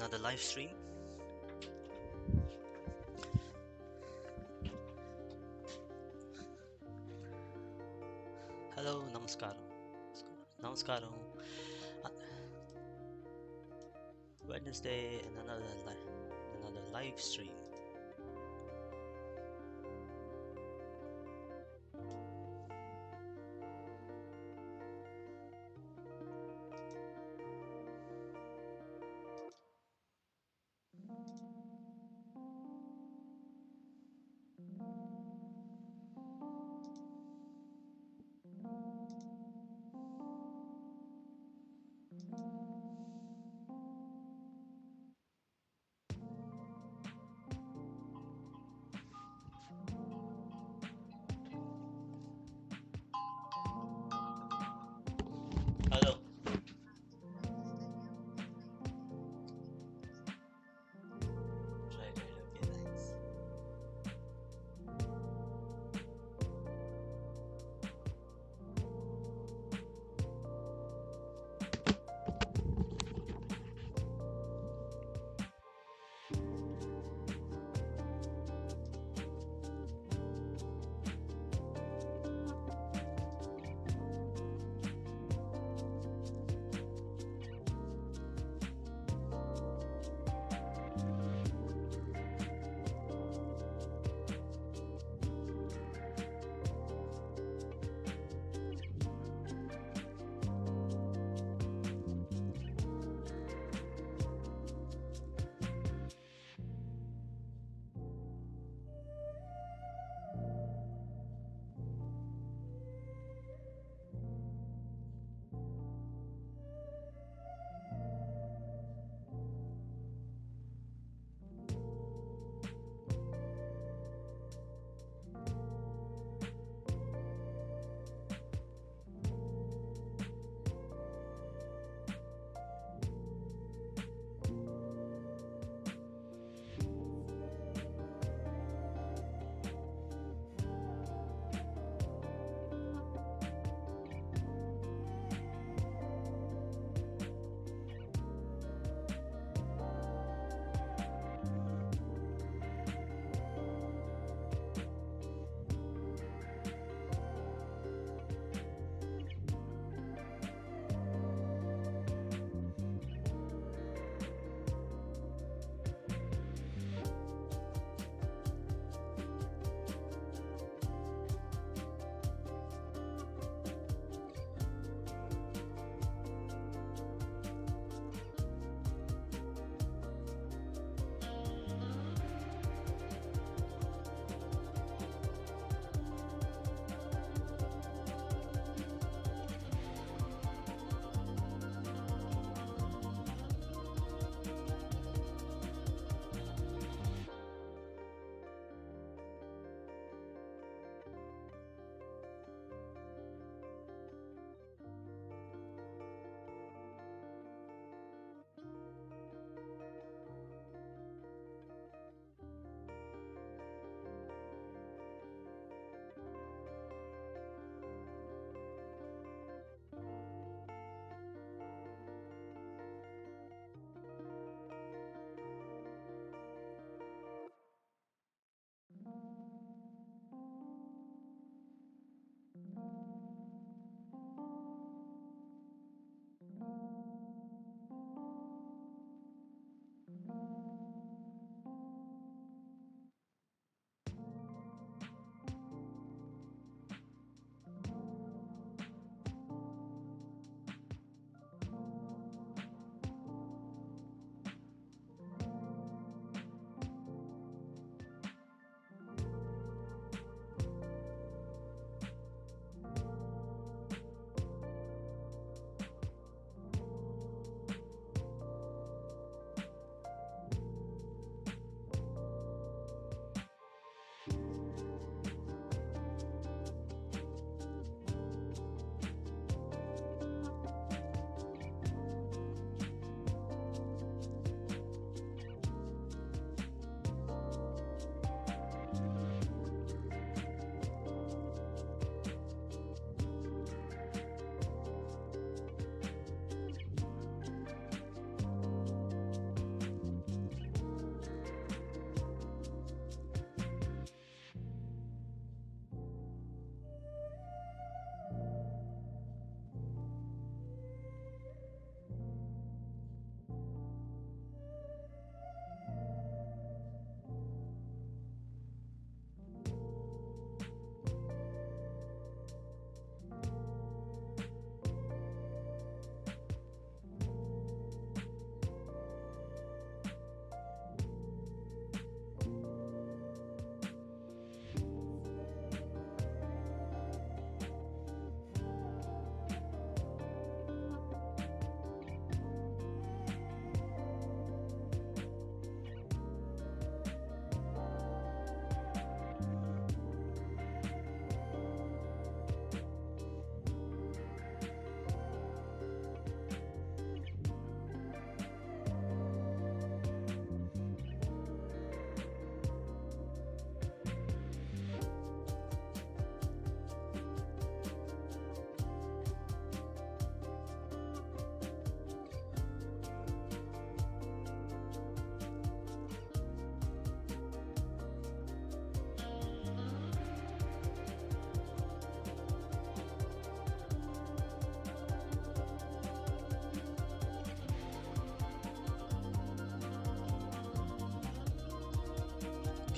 Another live stream. Hello, namaskaram. Namaskaram. Uh, Wednesday and another live stream.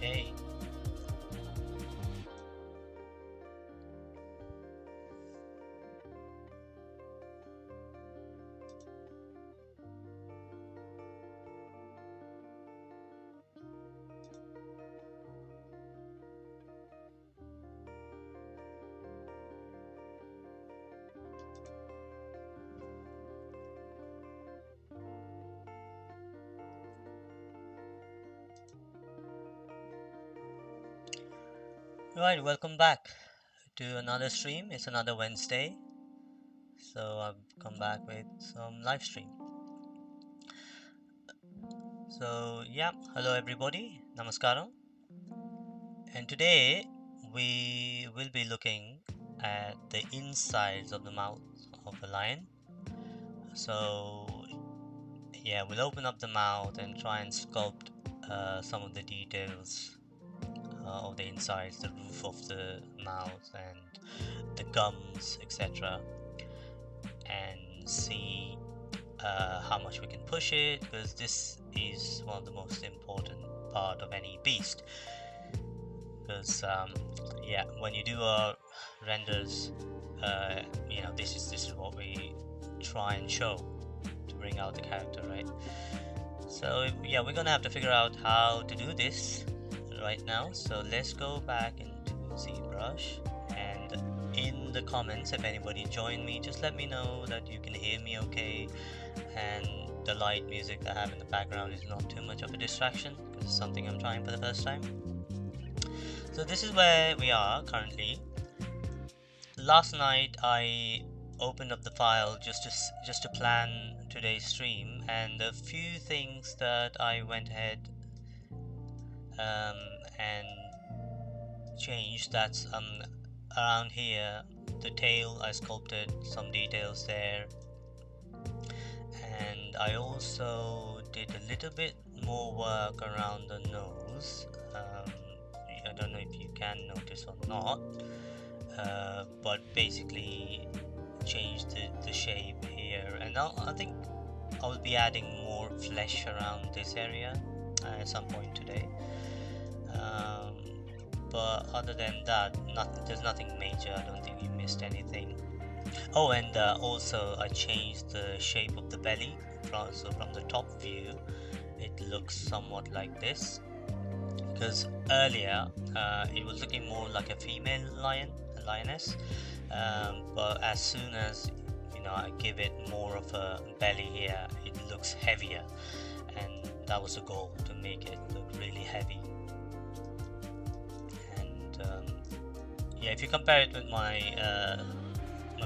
Okay. Right, welcome back to another stream. It's another Wednesday, so I've come back with some live stream. So yeah, hello everybody, namaskaram. And today we will be looking at the insides of the mouth of a lion. So yeah, we'll open up the mouth and try and sculpt some of the details of the insides, the roof of the mouth and the gums, etc. and see how much we can push it, because this is one of the most important part of any beast. Because yeah, when you do renders, this is what we try and show to bring out the character, right? So yeah, we're gonna have to figure out how to do this right now. So let's go back into ZBrush, and in the comments, if anybody joined me, just let me know that you can hear me okay, and the light music I have in the background is not too much of a distraction, because it's something I'm trying for the first time. So this is where we are currently. Last night I opened up the file just to plan today's stream, and a few things that I went ahead and changed. That's around here, the tail, I sculpted some details there, and I also did a little bit more work around the nose. I don't know if you can notice or not, but basically changed the shape here, and now I think I will be adding more flesh around this area at some point today. But other than that, there's nothing major. I don't think you missed anything. Oh, and also I changed the shape of the belly. So from the top view, it looks somewhat like this, because earlier it was looking more like a female lioness, but as soon as I give it more of a belly here, it looks heavier, and that was the goal, to make it look really heavy. And yeah, if you compare it with my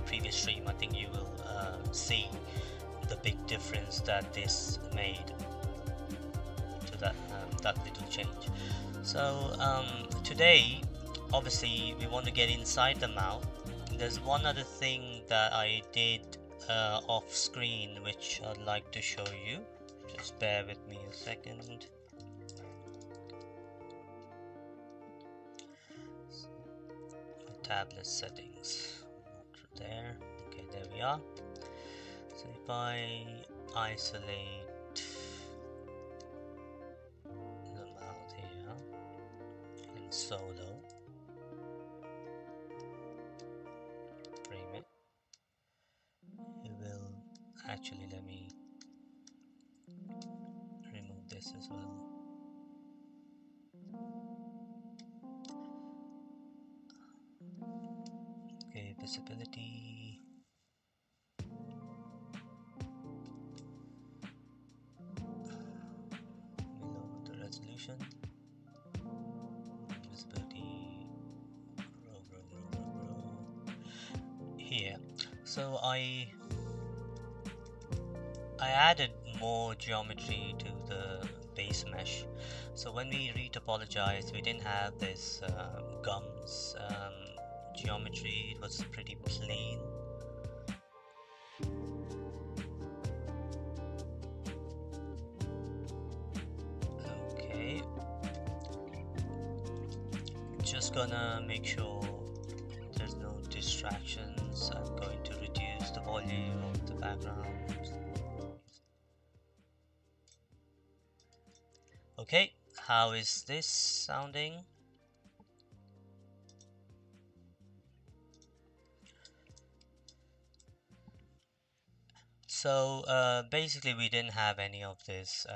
previous stream, I think you will see the big difference that this made to that little change. So today, obviously, we want to get inside the mouth. There's one other thing that I did off screen which I'd like to show you. Just bear with me a second. Tablet settings, not there. Okay, there we are. So if I isolate the mouth here and solo, frame it, it will actually let me remove this as well. Okay, visibility. Below the resolution. Visibility. Grow. Here. So I added more geometry to the base mesh. So when we retopologized, we didn't have this gums geometry. It was pretty plain. Okay, just gonna make sure there's no distractions. I'm going to reduce the volume of the background. Okay, how is this sounding? So basically we didn't have any of this,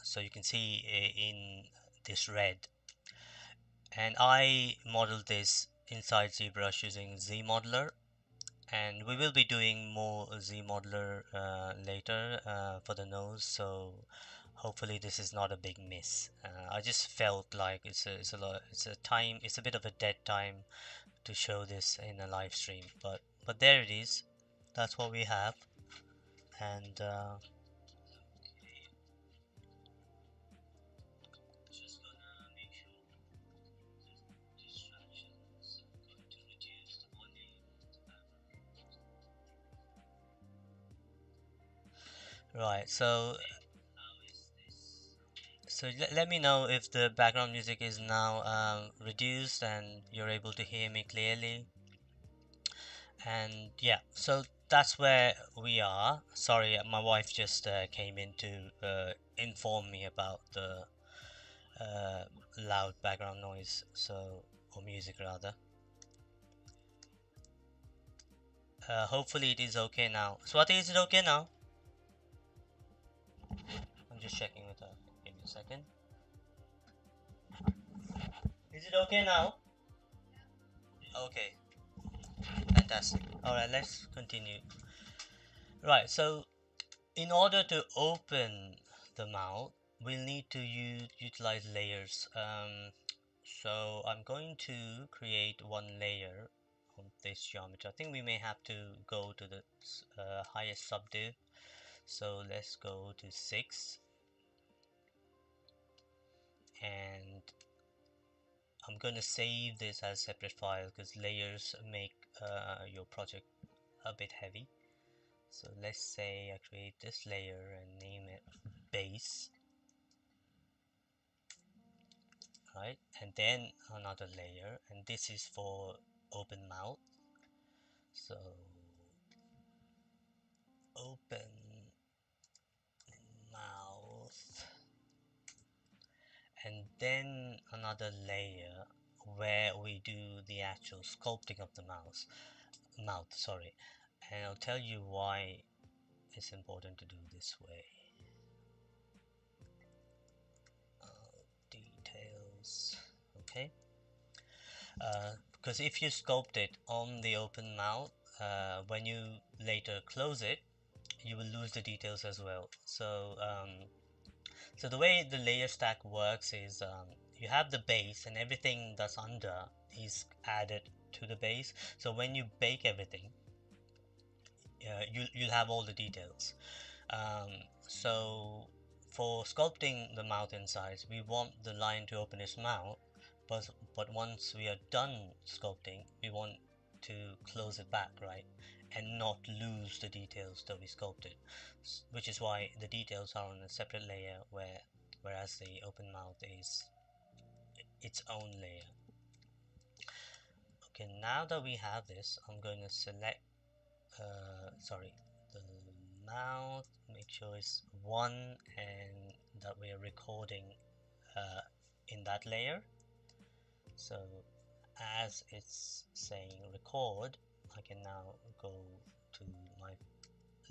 so you can see in this red, and I modeled this inside ZBrush using Z modeler, and we will be doing more Z modeler later for the nose, so hopefully this is not a big miss. I just felt like it's a bit of a dead time to show this in a live stream, but there it is. That's what we have. And right, so let me know if the background music is now reduced and you're able to hear me clearly. And yeah, so that's where we are. Sorry, my wife just came in to inform me about the uh, loud background noise, so, or music rather. Hopefully it is okay now. Swati, is it okay now? I'm just checking with her. Give me a second. Is it okay now? Okay, fantastic. Alright, let's continue. Right, so in order to open the mouth, we'll need to utilize layers. So I'm going to create one layer on this geometry. I think we may have to go to the highest subdiv. So let's go to 6, and I'm going to save this as a separate file because layers make your project a bit heavy. So let's say I create this layer and name it base, right? And then another layer, and this is for open mouth. So open mouth, and then another layer where we do the actual sculpting of the mouth, sorry. And I'll tell you why it's important to do this way. Details, okay. Because if you sculpt it on the open mouth, when you later close it, you will lose the details as well. So the way the layer stack works is you have the base, and everything that's under is added to the base. So when you bake everything, you'll have all the details. Um, so for sculpting the mouth insides, we want the lion to open its mouth, but once we are done sculpting, we want to close it back, right, and not lose the details that we sculpted, which is why the details are on a separate layer, whereas the open mouth is its own layer. Okay, now that we have this, I'm going to select sorry, the mouth, make sure it's 1, and that we are recording uh, in that layer. So as it's saying record, I can now go to my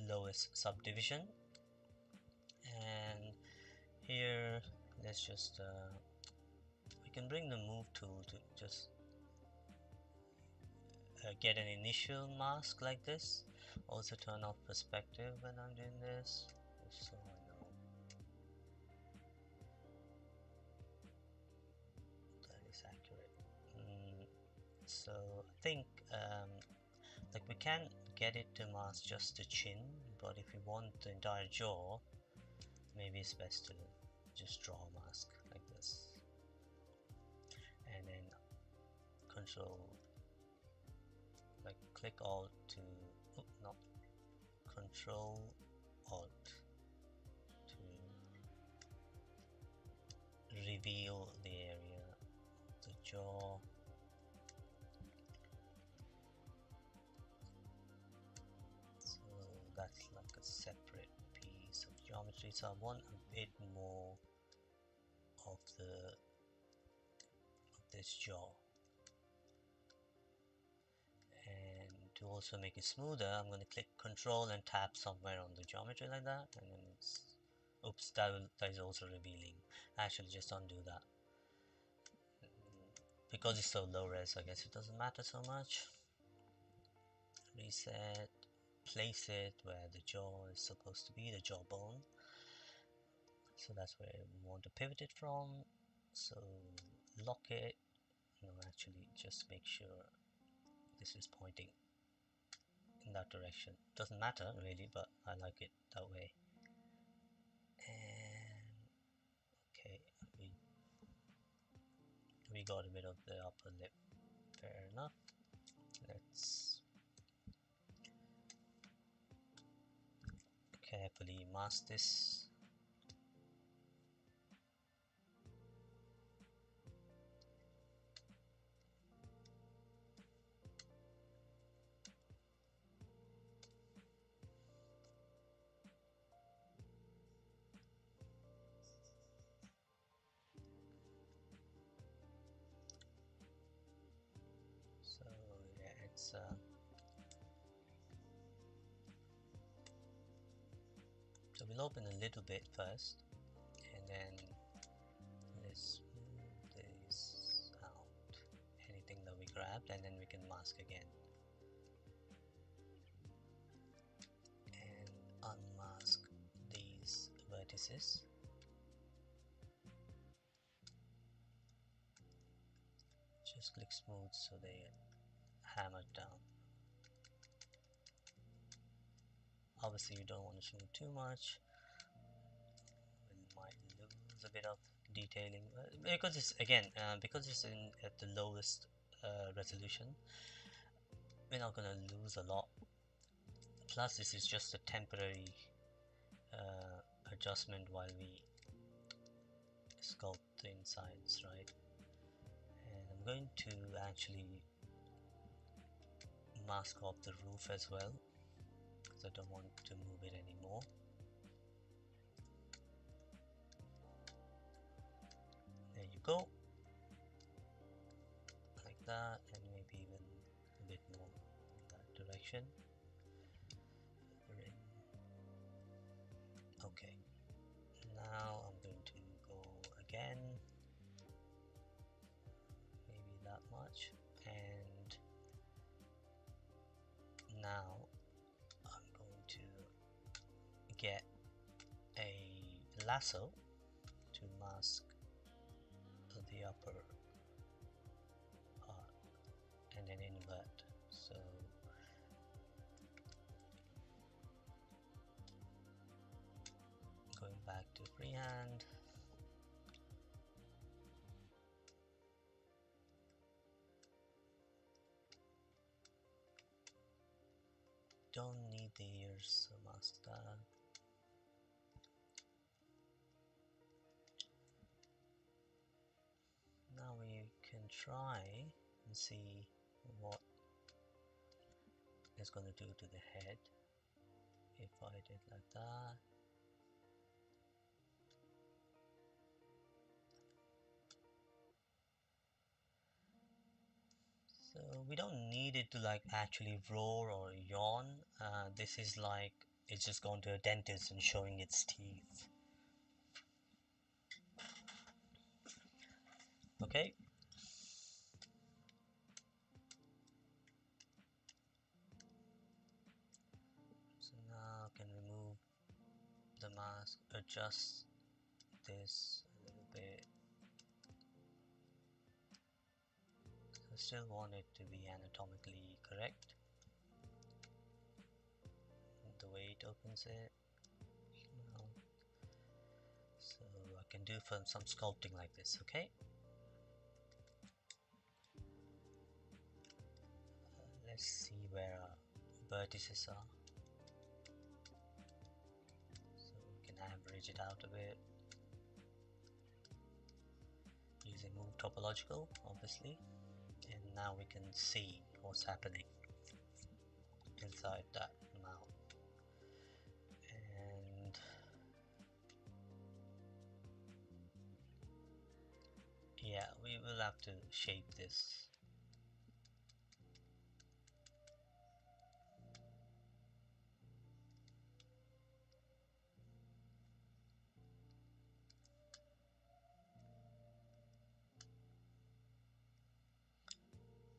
lowest subdivision, and here let's just we can bring the move tool to just get an initial mask like this. Also turn off perspective when I'm doing this, so I know that is accurate. So I think like we can get it to mask just the chin, but if we want the entire jaw, maybe it's best to just draw a mask like this, and then control, like click alt to, no, control alt to reveal the area of the jaw. So that's like a separate piece of geometry, so I want a bit more of this jaw. And to also make it smoother, I'm going to click Control and tap somewhere on the geometry like that, and then it's, oops, that is also revealing. Actually, just undo that. Because it's so low res, I guess it doesn't matter so much. Reset, place it where the jaw is supposed to be, the jawbone. So that's where we want to pivot it from. So lock it. No, actually, just make sure this is pointing in that direction. Doesn't matter really, but I like it that way. And okay, we got a bit of the upper lip. Fair enough. Let's carefully mask this. So yeah, it's so we'll open a little bit first, and then let's move this out, anything that we grabbed, and then we can mask again and unmask these vertices. Just click smooth so they hammered down. Obviously you don't want to smooth too much, we might lose a bit of detailing because it's again because it's in at the lowest resolution, we're not gonna lose a lot. Plus this is just a temporary adjustment while we sculpt the insides, right? And I'm going to actually mask off the roof as well because I don't want to move it anymore. There you go, like that, and maybe even a bit more in that direction. Okay, now I'm going to go again, maybe that much, and now I'm going to get a lasso to mask the upper part and then invert. So going back to freehand, don't need the ears, so mask that. Now we can try and see what it's going to do to the head if I did like that. So we don't need it to like actually roar or yawn. This is like it's just gone to a dentist and showing its teeth. Okay. So now I can remove the mask, adjust this a little bit. I still want it to be anatomically correct. The way it opens it. So I can do some sculpting like this, okay? Let's see where our vertices are. So we can average it out a bit. Using move topological, obviously. And now we can see what's happening inside that mouth. And yeah, we will have to shape this.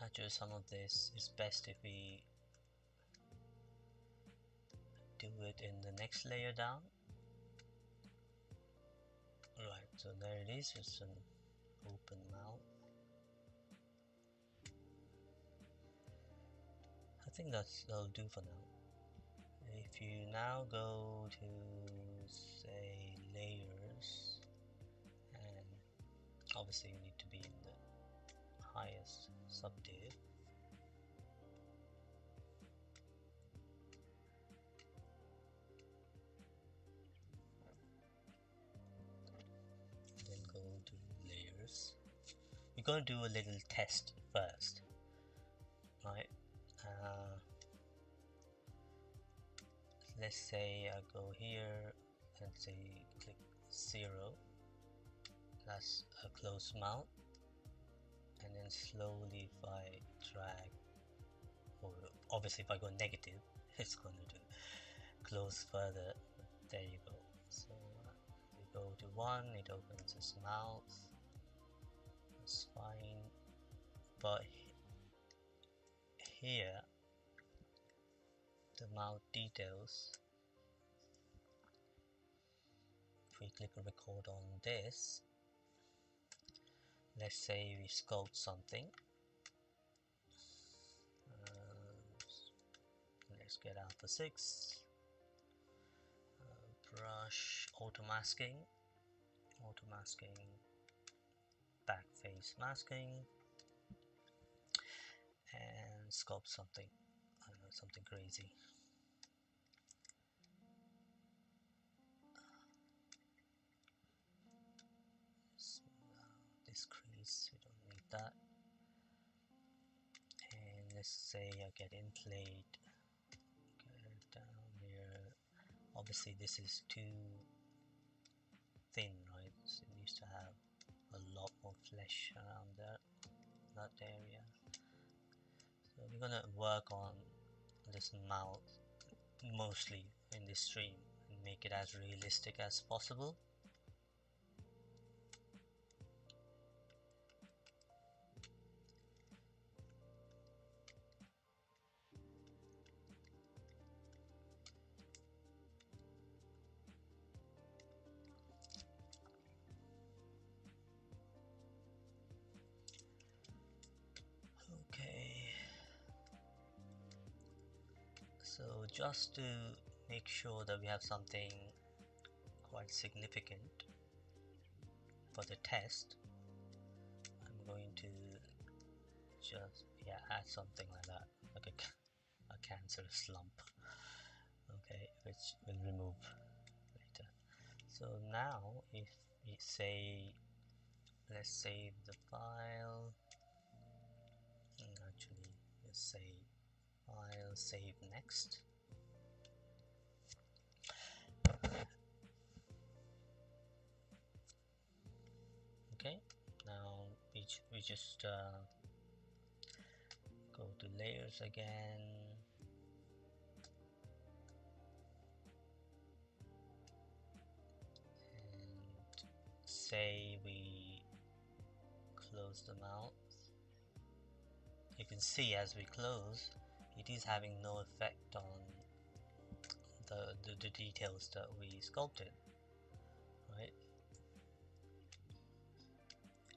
Actually, some of this is best if we do it in the next layer down. Right, so there it is, it's an open mouth. I think that'll do for now. If you now go to, say, layers, and obviously you need to be in the highest subdiv. Then go to layers. We're going to do a little test first, right? Let's say I go here and say click 0. That's a closed mouth, and then slowly if I drag, or obviously if I go negative, it's going to do close further. There you go. So we go to 1, it opens its mouth. That's fine, but here the mouth details, if we click record on this, let's say we sculpt something. Let's get alpha 6, brush, auto masking, back face masking, and sculpt something, I don't know, something crazy. This crease, we don't need that. And let's say I get inflate, get down here. Obviously this is too thin, right? So it needs to have a lot more flesh around that area. So we're gonna work on this mouth mostly in this stream and make it as realistic as possible. Okay, so just to make sure that we have something quite significant for the test, I'm going to just add something like that, like a cancerous lump, okay, which we'll remove later. So now if we say, let's save the file, actually let's say file, save next. Okay, now we just go to layers again, and say we close the mouth. You can see as we close, it is having no effect on the details that we sculpted, right?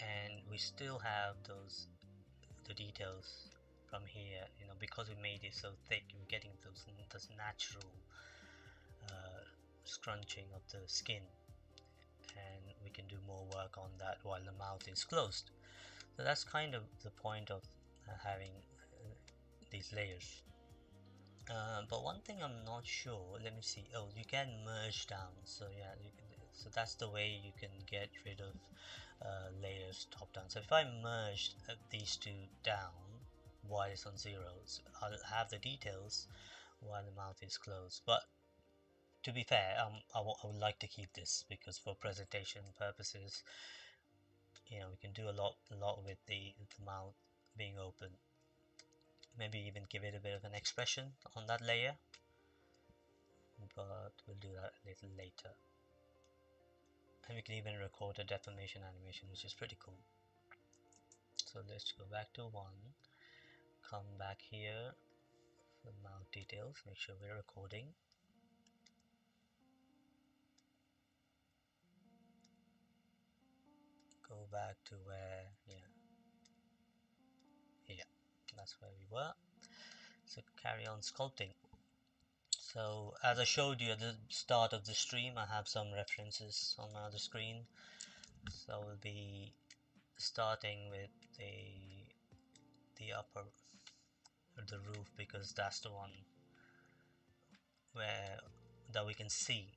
And we still have the details from here, because we made it so thick, we're getting those natural scrunching of the skin, and we can do more work on that while the mouth is closed. So that's kind of the point of having these layers. But one thing I'm not sure, let me see. Oh, you can merge down, so yeah, so that's the way you can get rid of layers top down. So if I merged these two down while it's on zeros, I'll have the details while the mouth is closed. But to be fair, I would like to keep this, because for presentation purposes, we can do a lot with the mouth being open. Maybe even give it a bit of an expression on that layer, but we'll do that a little later. And we can even record a deformation animation, which is pretty cool. So let's go back to 1, come back here for mouth details, make sure we're recording. Go back to where, yeah, that's where we were. So carry on sculpting. So as I showed you at the start of the stream, I have some references on my other screen. So we'll be starting with the upper, the roof, because that's the one where that we can see.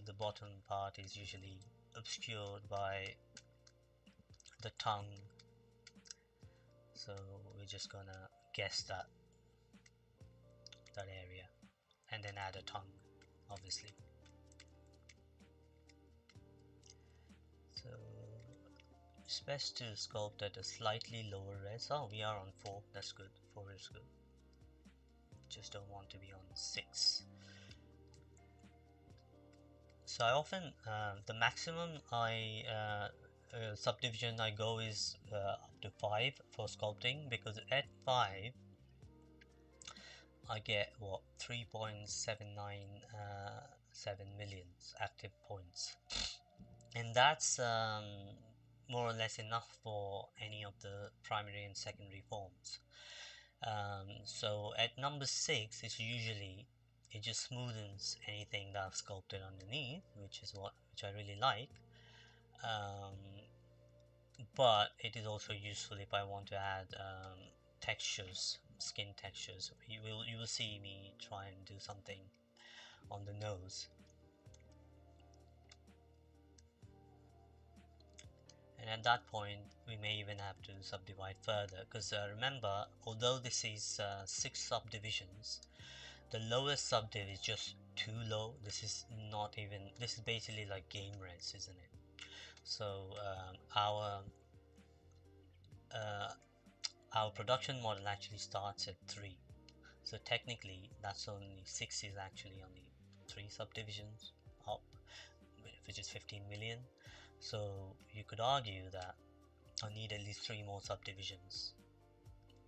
The bottom part is usually obscured by the tongue, so we're just gonna guess that area and then add a tongue, obviously. So it's best to sculpt at a slightly lower res. Oh, we are on 4, that's good. 4 is good. Just don't want to be on 6. So I often the maximum subdivision I go is up to 5 for sculpting, because at 5 I get what 3.797 millions active points, and that's more or less enough for any of the primary and secondary forms. So at number 6, it's usually, it just smoothens anything that I've sculpted underneath, which I really like. But it is also useful if I want to add textures, skin textures. You will see me try and do something on the nose. And at that point, we may even have to subdivide further, because remember, although this is 6 subdivisions, the lowest subdiv is just too low. This is basically like game res, isn't it? So our production model actually starts at 3. So technically, that's only 6 is actually only 3 subdivisions up, which is 15 million. So you could argue that I need at least 3 more subdivisions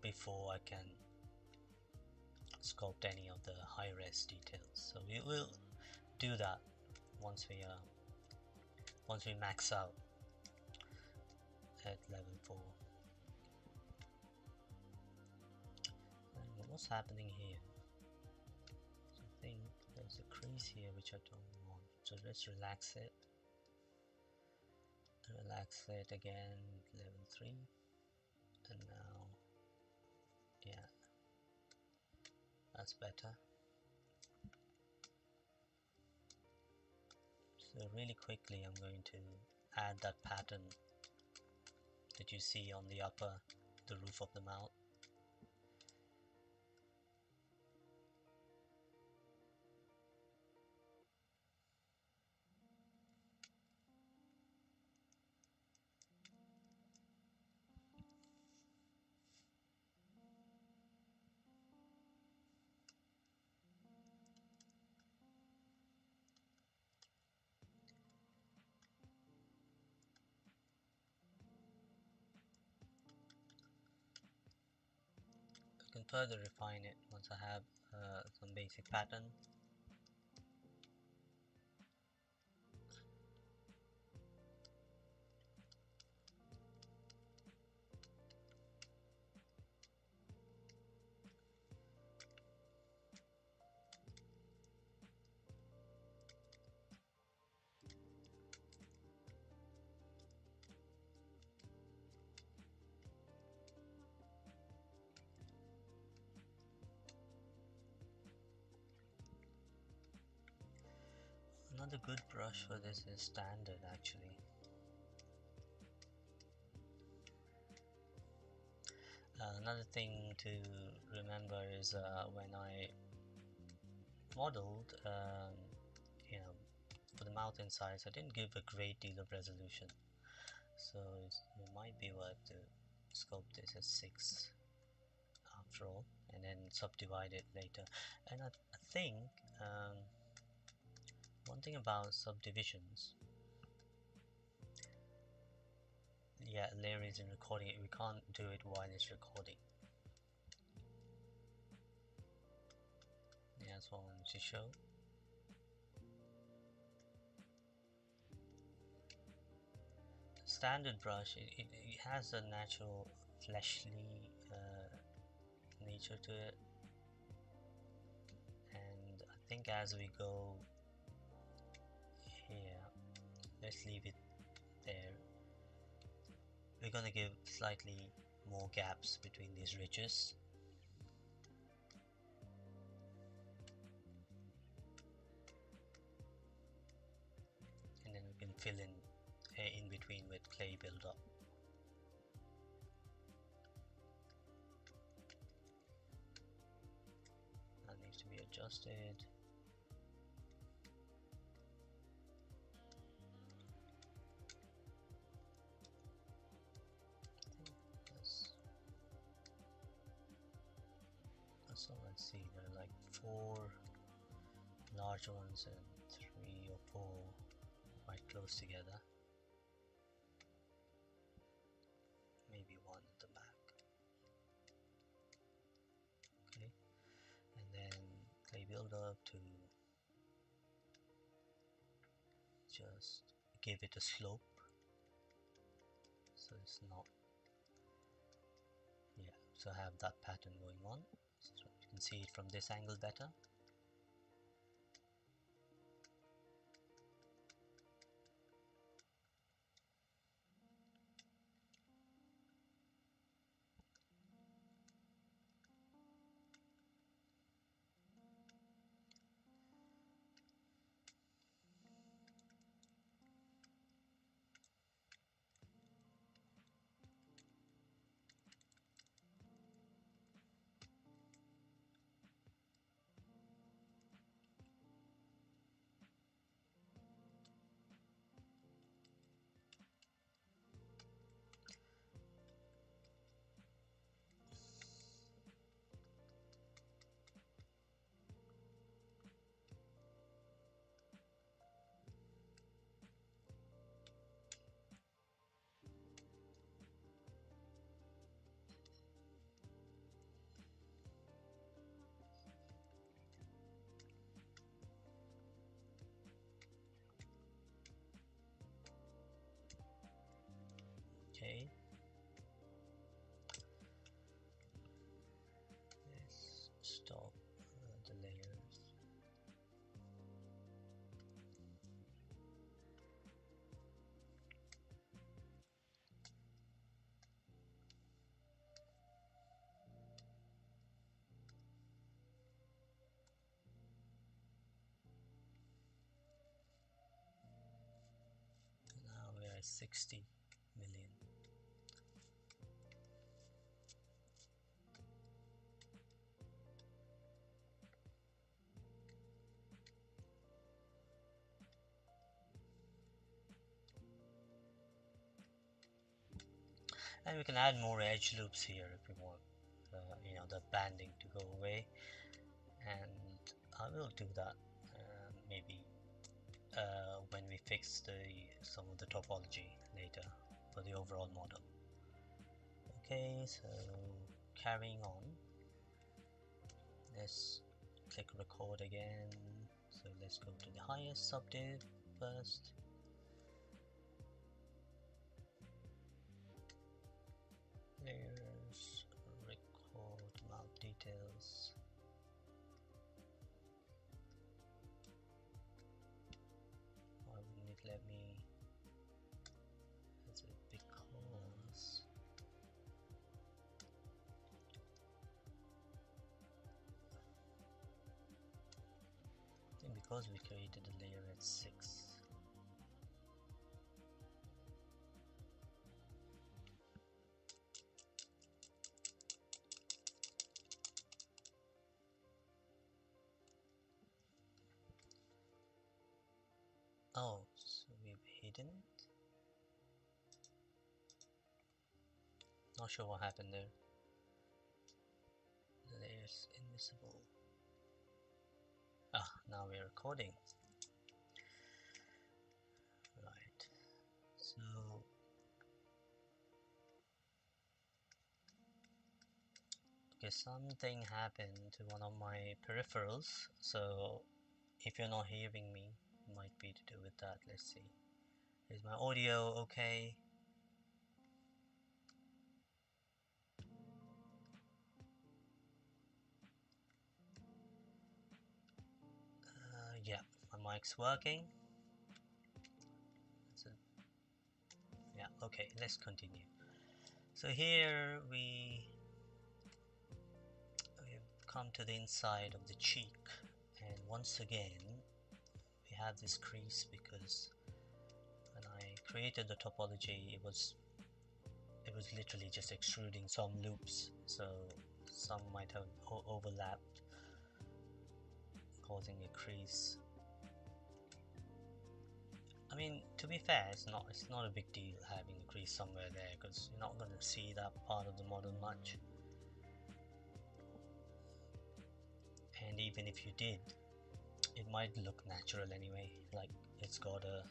before I can sculpt any of the high res details. So we will do that once we max out at level 4. And what's happening here? So I think there's a crease here which I don't want. So let's relax it. Relax it again, level 3. And now, yeah, that's better. So really quickly, I'm going to add that pattern that you see on the roof of the mouth. I can further refine it once I have some basic pattern. Another good brush for this is standard, actually. Another thing to remember is when I modeled, for the mouth insides, I didn't give a great deal of resolution. So it might be worth to sculpt this as 6 after all, and then subdivide it later. And I think um, one thing about subdivisions, yeah, layer is in recording it. We can't do it while it's recording. Yeah, that's what I wanted to show. Standard brush, it has a natural fleshly nature to it, and I think as we go here, let's leave it there. We're gonna give slightly more gaps between these ridges. And then we can fill in between with clay build-up. That needs to be adjusted. So let's see, there are like 4 large ones and 3 or 4 quite close together. Maybe one at the back. Okay, and then clay build up to just give it a slope, so it's not, yeah, so have that pattern going on. So you can see it from this angle better. Okay, let's stop the layers. Now we're at 60 million. And we can add more edge loops here if we want, the banding to go away. And I will do that maybe when we fix some of the topology later for the overall model. Okay, so carrying on, let's click record again. So let's go to the highest subdiv first. Layers, record mount details. Why wouldn't it let me? Is it because I think because we created a layer at 6. Oh, so we've hidden it. Not sure what happened there. The layer's invisible. Ah, now we're recording. Right. So okay, something happened to one of my peripherals. So if you're not hearing me, it might be to do with that. Let's see. Is my audio okay? Yeah, my mic's working. So, yeah, okay, let's continue. So here we've come to the inside of the cheek, and once again we have this crease because when I created the topology, it was literally just extruding some loops, so some might have overlapped, causing a crease. I mean, to be fair, it's not a big deal having a crease somewhere there because you're not going to see that part of the model much. And even if you did, it might look natural anyway, like it's got a,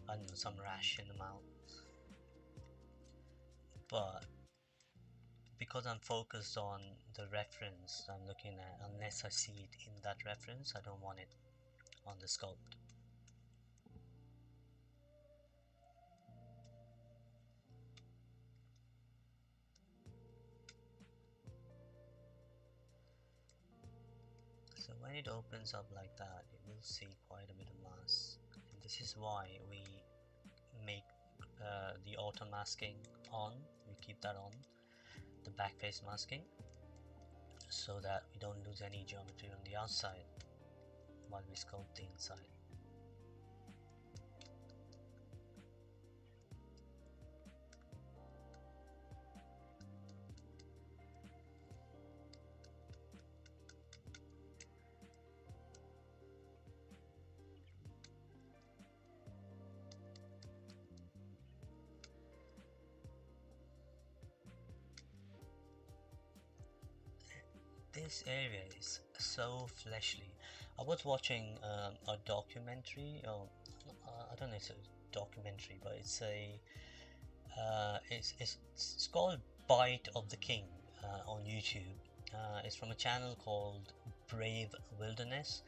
I don't know, some rash in the mouth. But because I'm focused on the reference I'm looking at, unless I see it in that reference, I don't want it on the sculpt. So when it opens up like that, you will see quite a bit of mass. And this is why we make the auto masking on, we keep that on, the back face masking, so that we don't lose any geometry on the outside while we sculpt the inside. This area is so fleshly. I was watching a documentary, or I don't know if it's a documentary, but it's called Bite of the King on YouTube. It's from a channel called Brave Wilderness.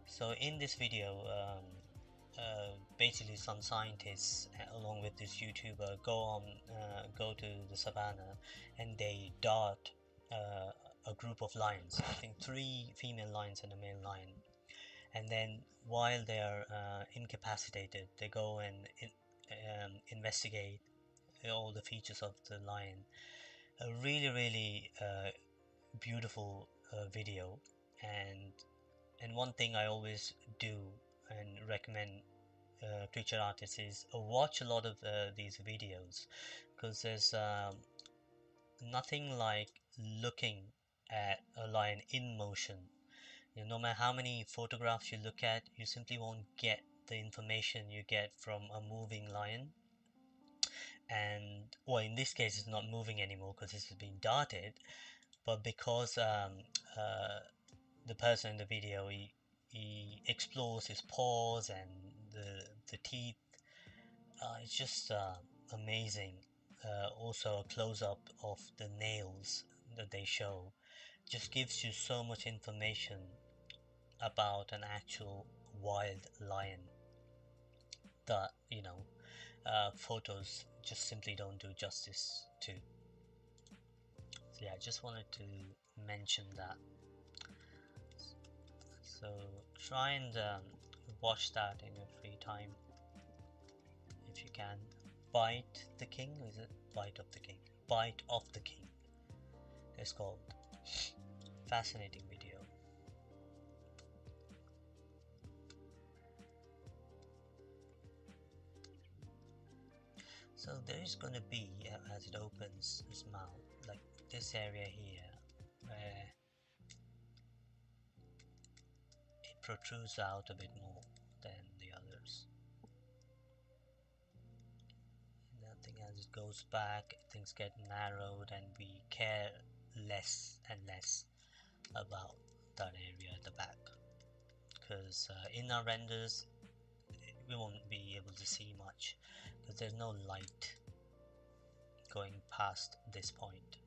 So in this video, basically some scientists along with this YouTuber go to the savannah, and they dart a group of lions. I think 3 female lions and a male lion. And then while they are incapacitated, they go and investigate all the features of the lion. A really beautiful video. And one thing I always do and recommend creature artists is watch a lot of these videos, because there's nothing like looking at a lion in motion. You know, no matter how many photographs you look at, you simply won't get the information you get from a moving lion. And well, in this case it's not moving anymore because it's been darted, but because the person in the video, he explores his paws and the teeth. It's just amazing. Also a close-up of the nails that they show just gives you so much information about an actual wild lion that, you know, photos just simply don't do justice to. So yeah, I just wanted to mention that. So try and watch that in your free time if you can. Bite the King, is it? Bite of the King. Bite of the King. It's called. Fascinating video. So there is going to be, as it opens its mouth, like this area here, where it protrudes out a bit more than the others. And I think think as it goes back, things get narrowed and we care less and less about that area at the back, because in our renders we won't be able to see much because there's no light going past this point.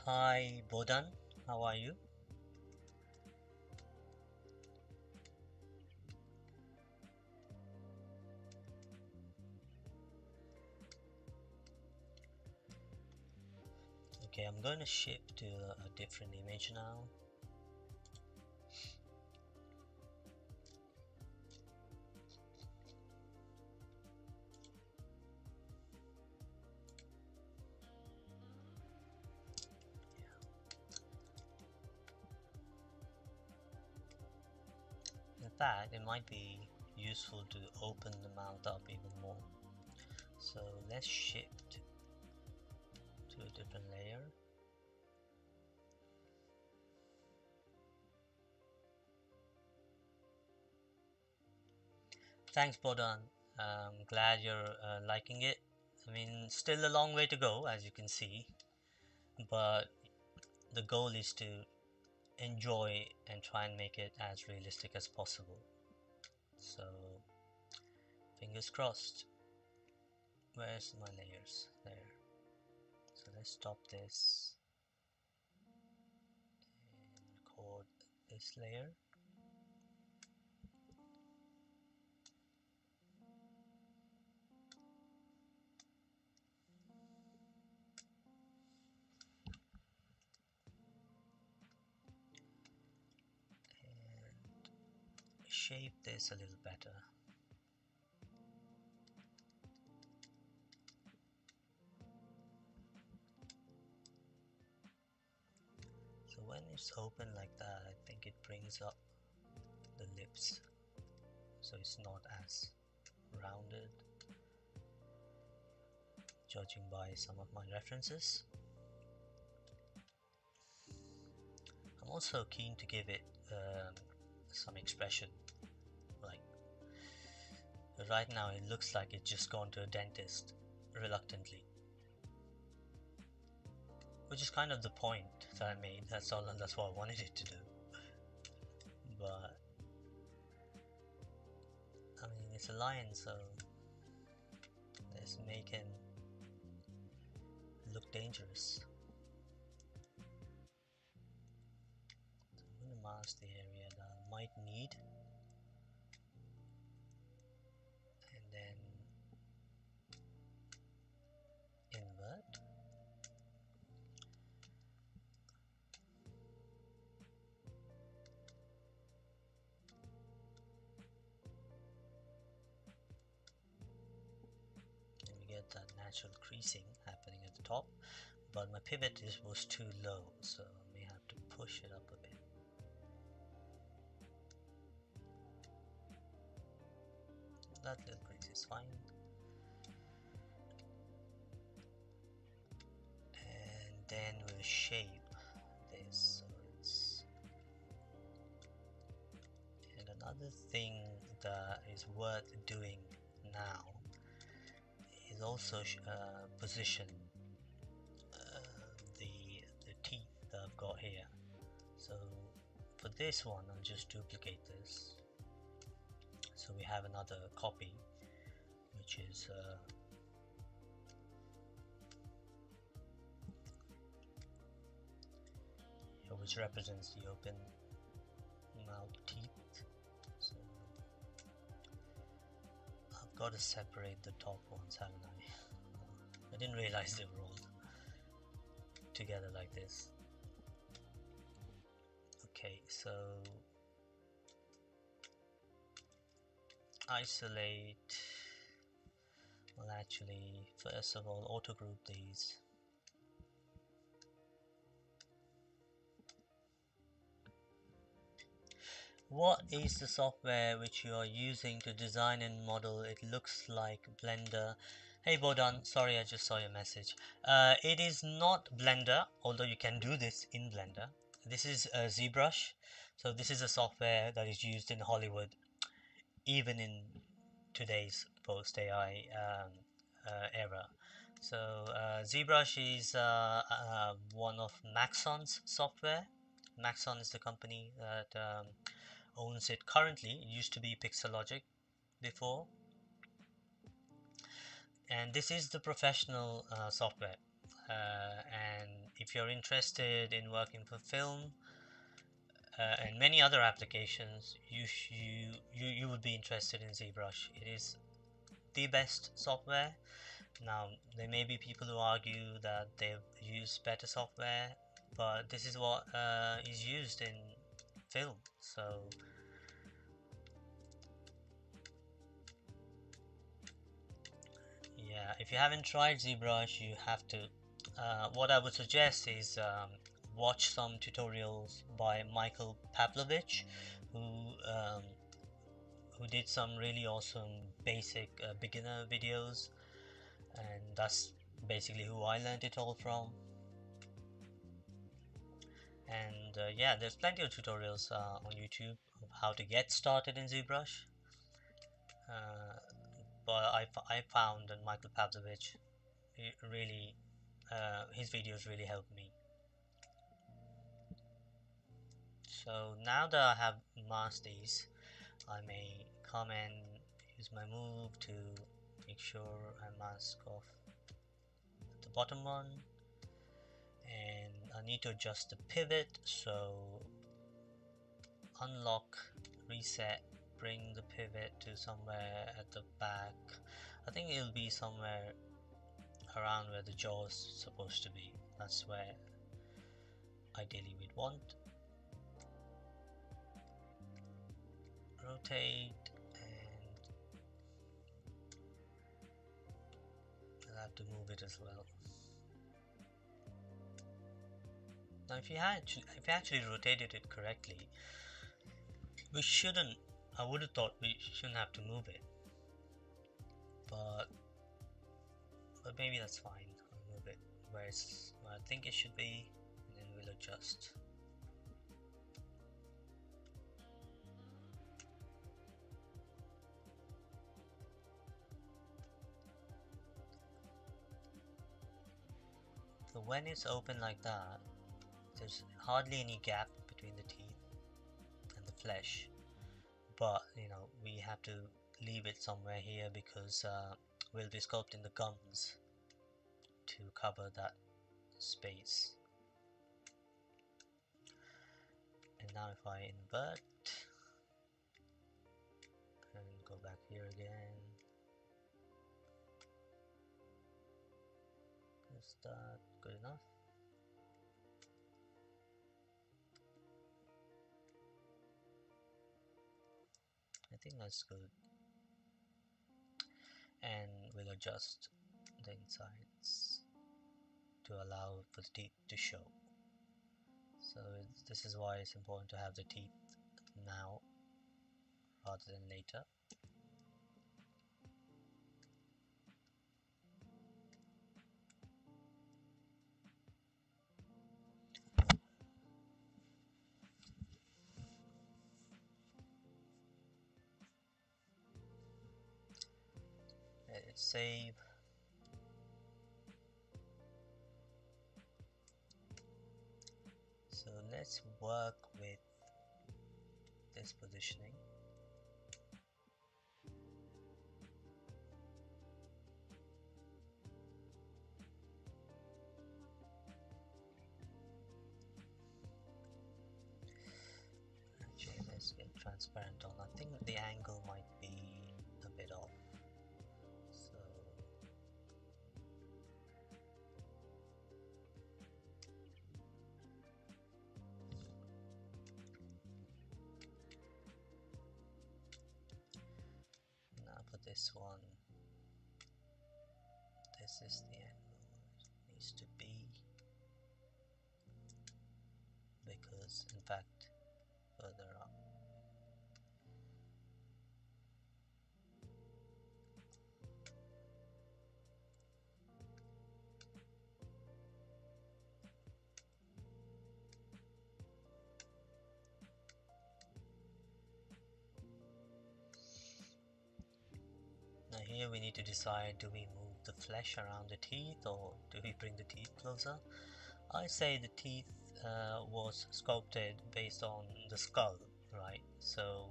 Hi Bodan, how are you? Okay, I'm going to shift to a different image now. In fact, it might be useful to open the mouth up even more. So let's shift to a different layer. Thanks Bodan, I'm glad you're liking it. I mean, still a long way to go as you can see, but the goal is to enjoy and try and make it as realistic as possible. So fingers crossed. Where's my layers? There. So let's stop this and record this layer. And shape this a little better. So when it's open like that, I think it brings up the lips, so it's not as rounded, judging by some of my references. I'm also keen to give it some expression. Like right now it looks like it's just gone to a dentist reluctantly, which is kind of the point that I made. That's all, and that's what I wanted it to do. But I mean, it's a lion, so let's make him look dangerous. So I'm going to mask the area that I might need, and then invert. And we get that natural creasing happening at the top, but my pivot was too low, so I may have to push it up a bit. That little crease is fine. And then we'll shape this, so it's... And another thing that is worth doing now is also position the teeth that I've got here. So for this one, I'll just duplicate this, so we have another copy, which is which represents the open mouth teeth. So I've got to separate the top ones, haven't I? I didn't realize they were all together like this. Okay, so isolate. Well, actually, first of all, auto group these. What is the software which you are using to design and model? It looks like Blender. Hey Bodan, sorry I just saw your message. It is not Blender, although you can do this in Blender. This is ZBrush. So this is a software that is used in Hollywood, even in today's post-AI era. So ZBrush is one of Maxon's software. Maxon is the company that owns it currently. It used to be Pixelogic before, and this is the professional software. And if you're interested in working for film and many other applications, you would be interested in ZBrush. It is the best software. Now, there may be people who argue that they've used better software, but this is what is used in film. So yeah, if you haven't tried ZBrush, you have to. What I would suggest is watch some tutorials by Michael Pavlovich, who um, who did some really awesome basic beginner videos, and that's basically who I learned it all from. And yeah, there's plenty of tutorials on YouTube of how to get started in ZBrush. Uh, but I found that Michael Pavlovich really his videos really helped me. So now that I have masked these, I may come and use my move to make sure I mask off the bottom one, and I need to adjust the pivot, so unlock, reset, bring the pivot to somewhere at the back. I think it'll be somewhere around where the jaw is supposed to be. That's where ideally we'd want. Rotate, and I'll have to move it as well. Now if you actually rotated it correctly, we shouldn't, I would have thought we shouldn't have to move it, but maybe that's fine. I'll move it where I think it should be, and then we'll adjust. So when it's open like that, there's hardly any gap between the teeth and the flesh, but you know, we have to leave it somewhere here because we'll be sculpting the gums to cover that space. And now if I invert and go back here again, is that good enough? I think that's good. And we'll adjust the insides to allow for the teeth to show. So this is why it's important to have the teeth now rather than later. Let it save. So let's work with this positioning. Actually, let's get transparent on. I think the angle might be a bit off. So now for this one, this is the angle it needs to be, because in fact further up. here we need to decide, do we move the flesh around the teeth or do we bring the teeth closer? I say the teeth was sculpted based on the skull, right? So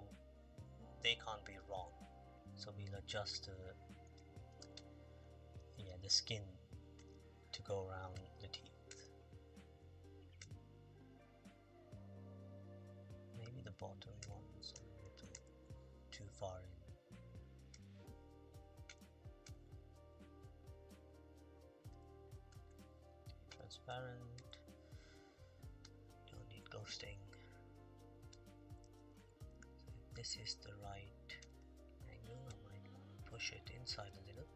they can't be wrong. So we'll adjust the skin to go around the teeth. Maybe the bottom one's a little too far in. Transparent. Don't need ghosting. So if this is the right angle, I might push it inside a little.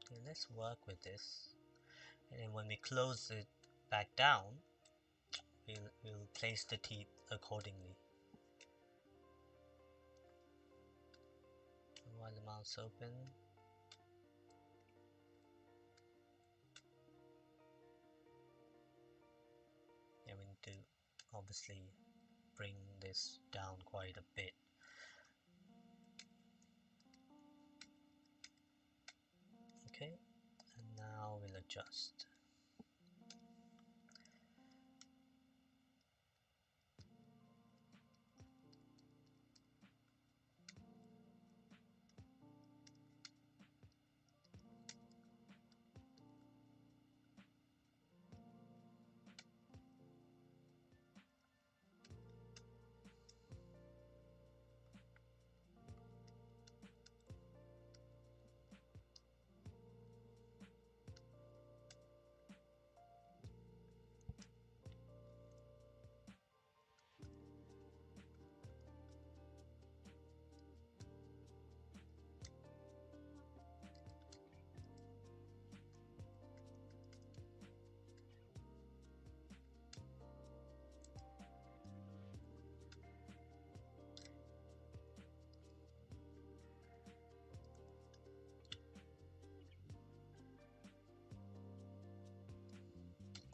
Okay, let's work with this, and then when we close it back down, we'll place the teeth accordingly. While the mouth's open, yeah, we need to obviously bring this down quite a bit. Okay, and now we'll adjust.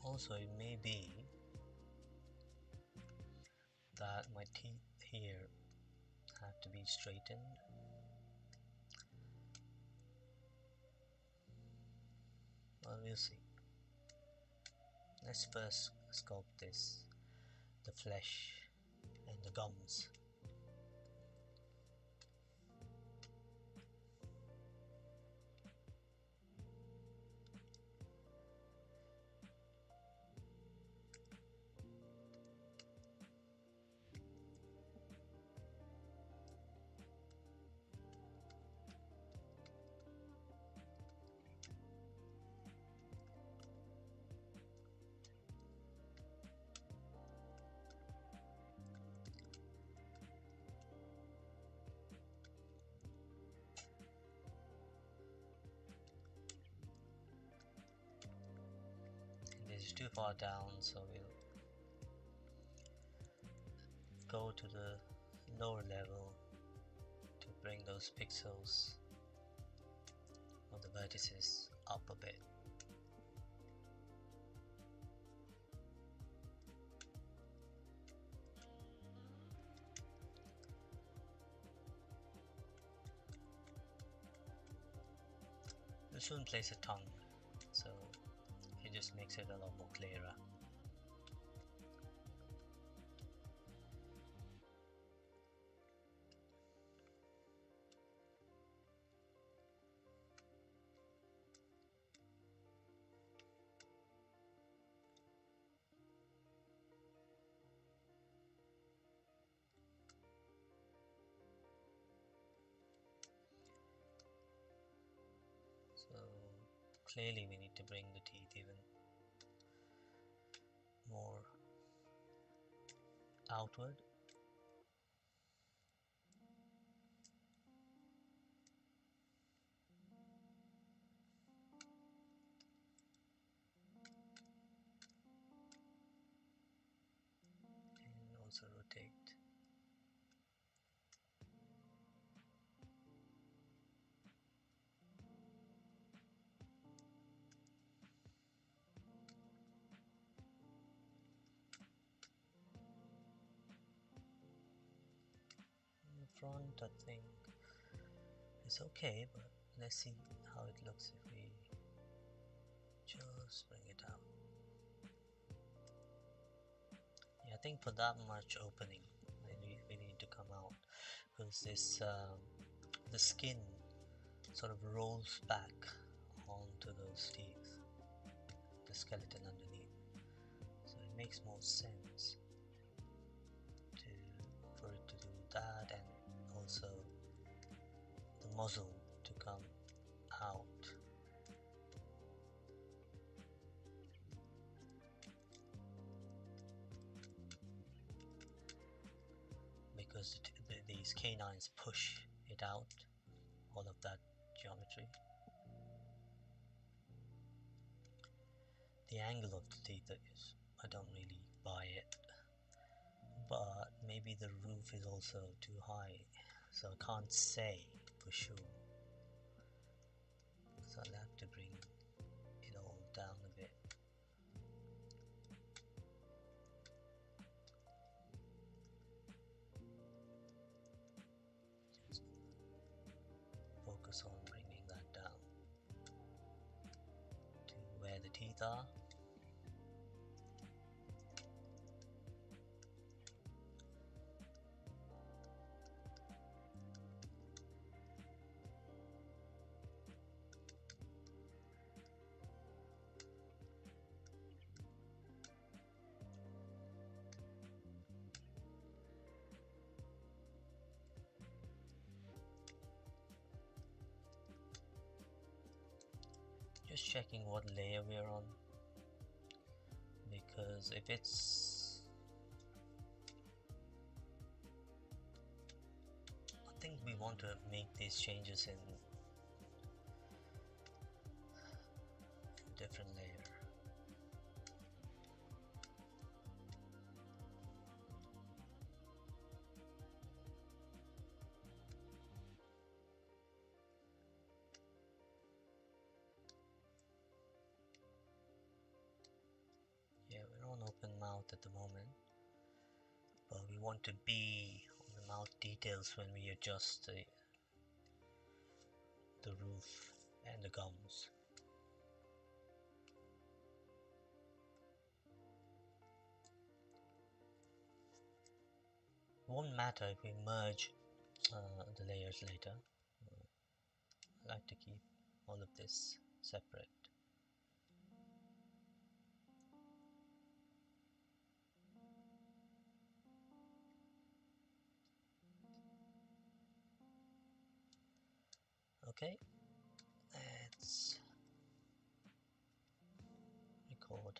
Also, it may be that my teeth here have to be straightened. Well, we'll see. Let's first sculpt the flesh and the gums. This is too far down, so we'll go to the lower level to bring those pixels of the vertices up a bit. We'll soon place a tongue, so it just makes it a lot more clearer. So clearly we need to bring the teeth even more outward. also rotate. In the front, I think it's okay, but let's see how it looks if we just bring it out. Yeah, I think for that much opening, we need to come out, because this the skin sort of rolls back onto those teeth, the skeleton underneath. So it makes more sense to for it to do that, and also the muzzle to come out. Because these canines push it out, all of that geometry. The angle of the teeth is, I don't really buy it, but maybe the roof is also too high, so I can't say for sure. So I'll have to bring it all down a bit. Just focus on bringing that down to where the teeth are. Just checking what layer we're on, because if it's, I think we want to make these changes in a different layer. Yeah, we're on open mouth at the moment, but we want to be on the mouth details when we adjust the roof and the gums. It won't matter if we merge the layers later. I like to keep all of this separate. Okay, let's record.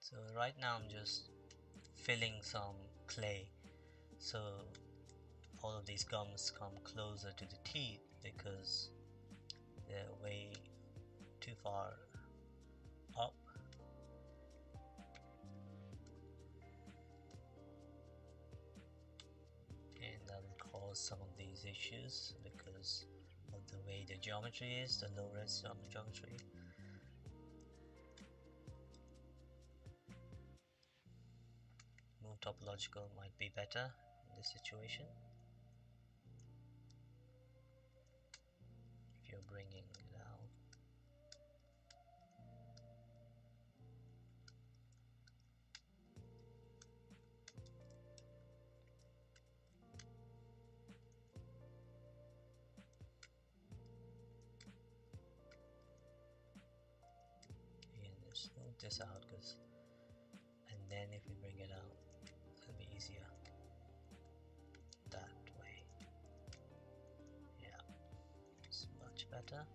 So right now I'm just filling some clay, so all of these gums come closer to the teeth because they're way too far up. And that will cause some of these issues because of the way the geometry is, the low-res geometry. Move topological might be better in this situation. If you're bringing it out. Again, just smooth this out, and then if we bring it out, it'll be easier that way. Yeah, it's much better.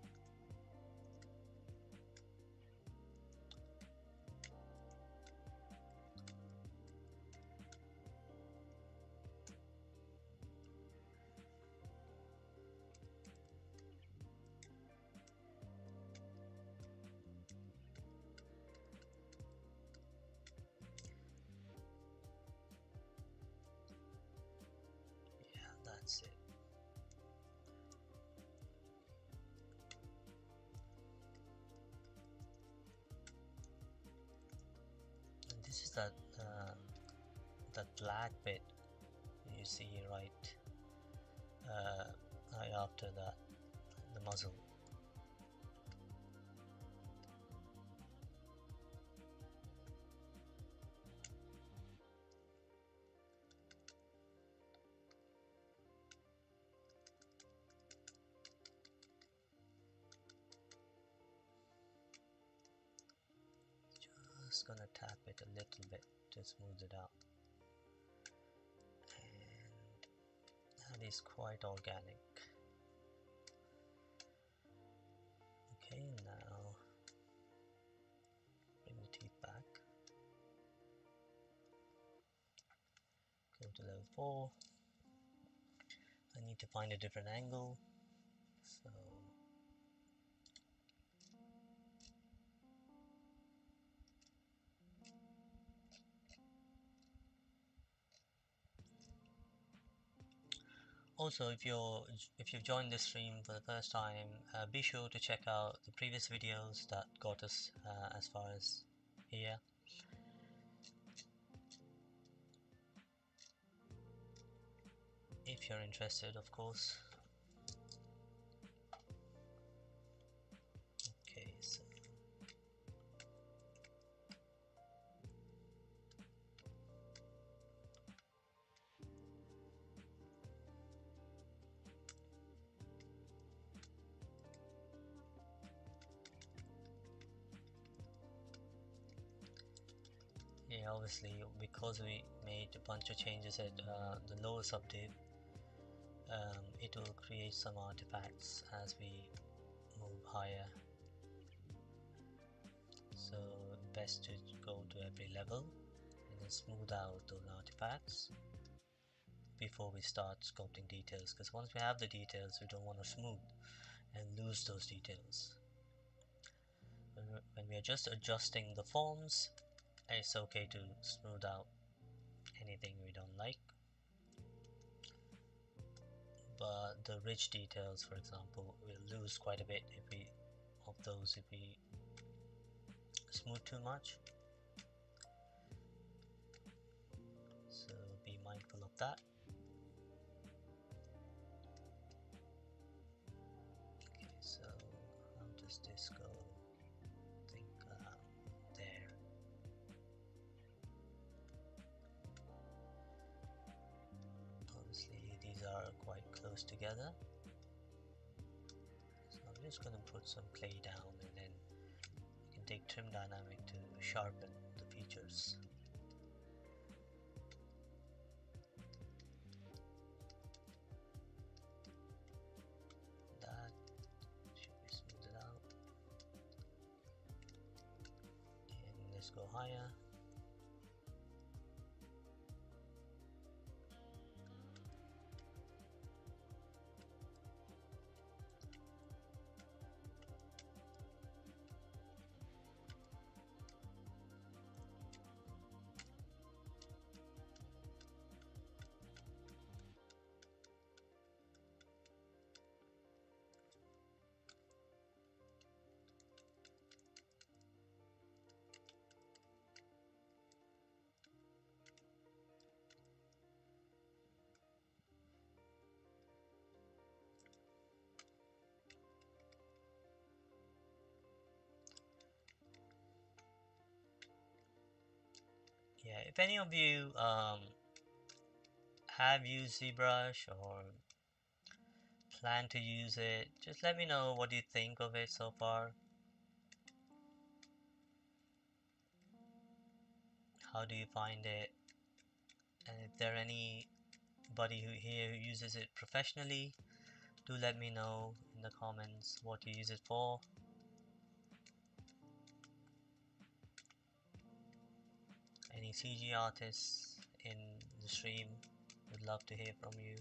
Yeah, that's it. And this is that black bit you see uh, right after that, the muzzle. Just gonna tap it a little bit to smooth it out, and that is quite organic. Okay, now bring the teeth back, go to level 4. I need to find a different angle, so also, if you've joined this stream for the first time, be sure to check out the previous videos that got us as far as here. If you're interested, of course. Okay, so yeah, obviously because we made a bunch of changes at the lower subdiv, it will create some artifacts as we move higher. So best to go to every level and then smooth out those artifacts before we start sculpting details, because once we have the details we don't want to smooth and lose those details. When we are just adjusting the forms, it's okay to smooth out anything we don't like, but the rich details, for example, will lose quite a bit if we smooth too much, so be mindful of that. Okay, so how does this go? I think there. Obviously these are quite close together, so I'm just going to put some clay down, and then you can take trim dynamic to sharpen the features. That should be smoothed out, and let's go higher. Yeah, if any of you have used ZBrush or plan to use it, just let me know what you think of it so far. How do you find it? And if there anybody here who uses it professionally, Do let me know in the comments what you use it for. Any CG artists in the stream, would love to hear from you.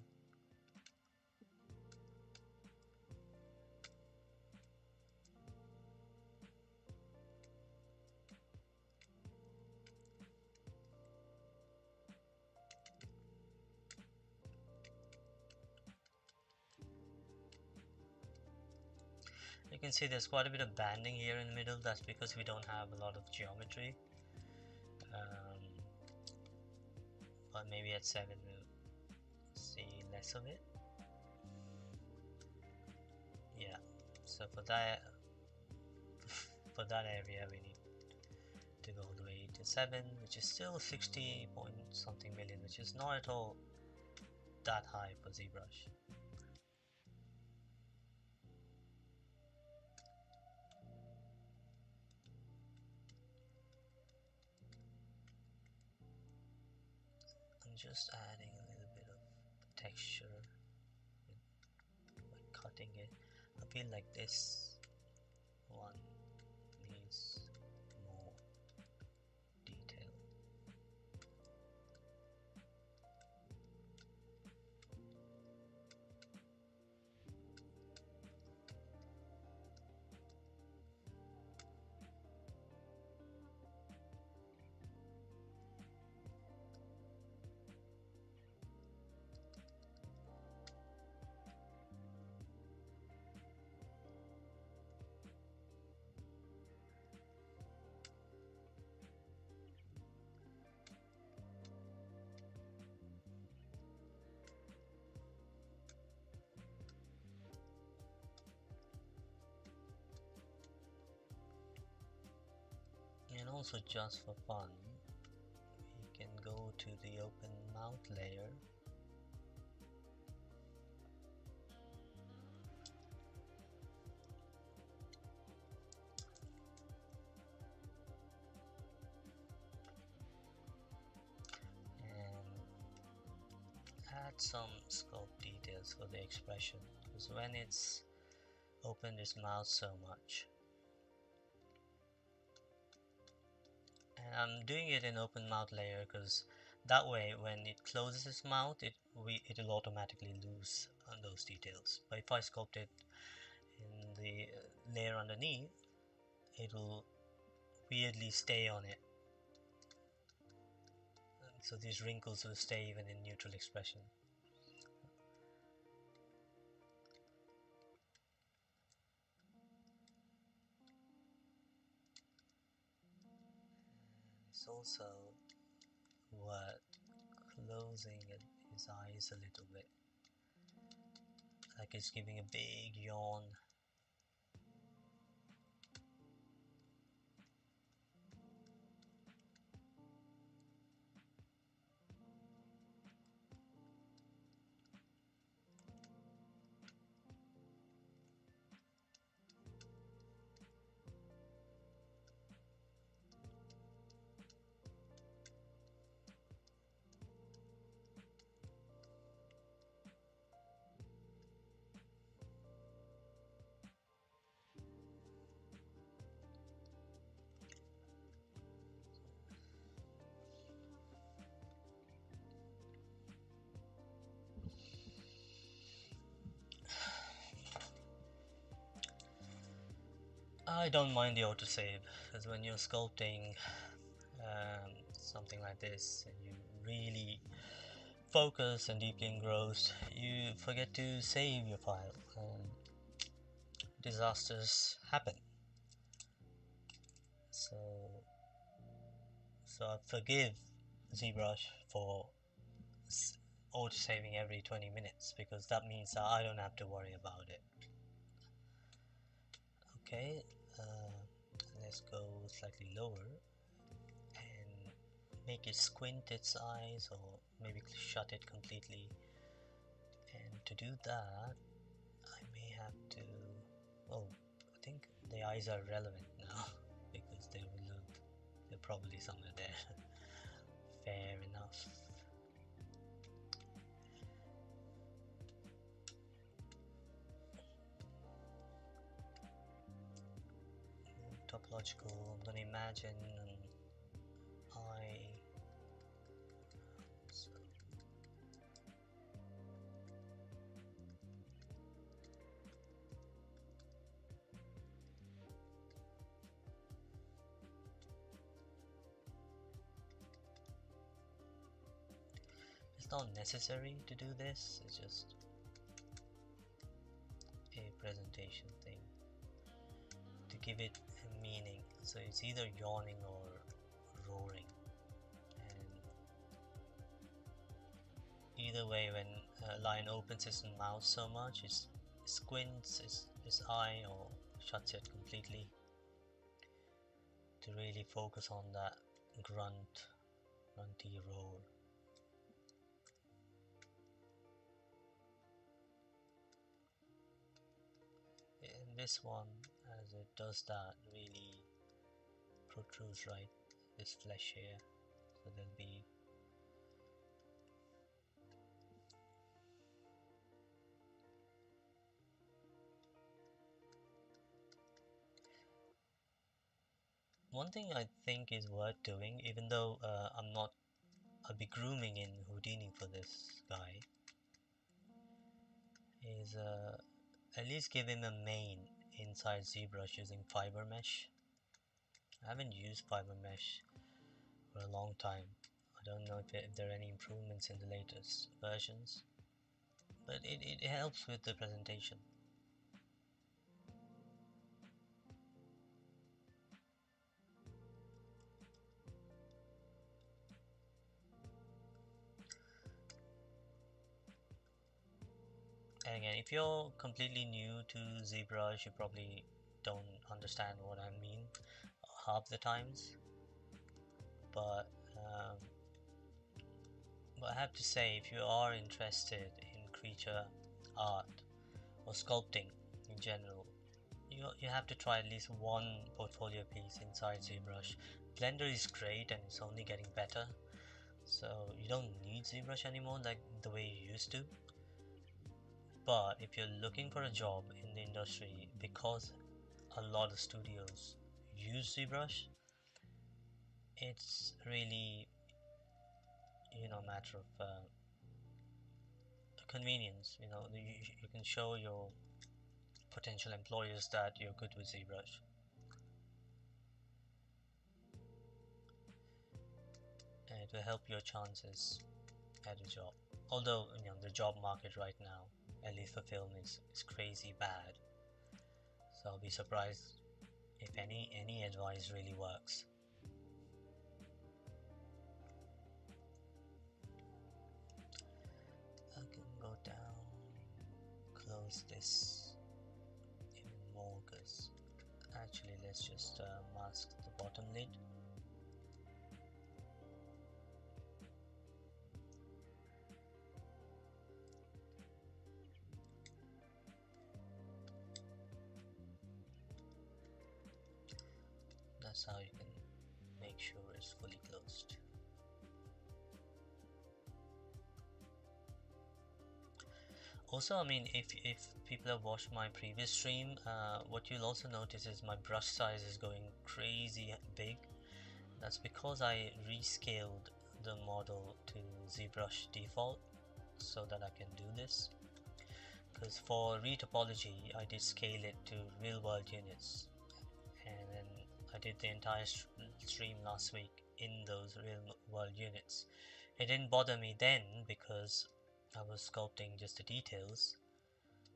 You can see there's quite a bit of banding here in the middle. That's because we don't have a lot of geometry. But maybe at 7 we'll see less of it. Yeah, so for that area we need to go all the way to 7, which is still 60 point something million, which is not at all that high for ZBrush. I'm just adding a little bit of texture by cutting it. I feel like this one needs more detail. And also, just for fun, we can go to the open mouth layer and add some sculpt details for the expression, because when it's opened its mouth so much, and I'm doing it in open mouth layer because that way when it closes its mouth it'll automatically lose on those details. But if I sculpt it in the layer underneath, it'll weirdly stay on it, and so these wrinkles will stay even in neutral expression. It's also what closing his eyes a little bit, like it's giving a big yawn. I don't mind the autosave, because when you're sculpting something like this and you really focus and deeply engrossed, you forget to save your file and disasters happen. So I forgive ZBrush for auto-saving every 20 minutes, because that means that I don't have to worry about it. Okay, let's go slightly lower and make it squint its eyes, or maybe shut it completely. And to do that, I may have to, oh, I think the eyes are relevant now because they're probably somewhere there. Fair enough. archaeological. I'm gonna imagine an eye. So it's not necessary to do this, it's just a presentation thing to give it a meaning. So it's either yawning or roaring, and either way, when a lion opens its mouth so much, it squints its eye or shuts it completely to really focus on that grunty roar. In this one, as it does that, really protrudes right this flesh here, so there'll be one thing I think is worth doing, even though I'll be grooming in Houdini for this guy, is at least give him a mane inside ZBrush using fiber mesh. I haven't used fiber mesh for a long time. I don't know if there are any improvements in the latest versions, but it helps with the presentation. And again, if you're completely new to ZBrush, you probably don't understand what I mean half the times, but I have to say, if you are interested in creature art or sculpting in general, you have to try at least one portfolio piece inside ZBrush. Blender is great and it's only getting better, so you don't need ZBrush anymore like the way you used to. But if you're looking for a job in the industry, because a lot of studios use ZBrush, it's really, a matter of convenience. You can show your potential employers that you're good with ZBrush. And it will help your chances at a job. Although, the job market right now, at least for film, is crazy bad. So I'll be surprised if any advice really works. I can go down, close this even more, because actually let's just mask the bottom lid. That's how you can make sure it's fully closed. Also, I mean, if people have watched my previous stream, what you'll also notice is my brush size is going crazy big. That's because I rescaled the model to ZBrush default so that I can do this. Because for retopology, I did scale it to real world units, and then I did the entire stream last week in those real world units. It didn't bother me then because I was sculpting just the details,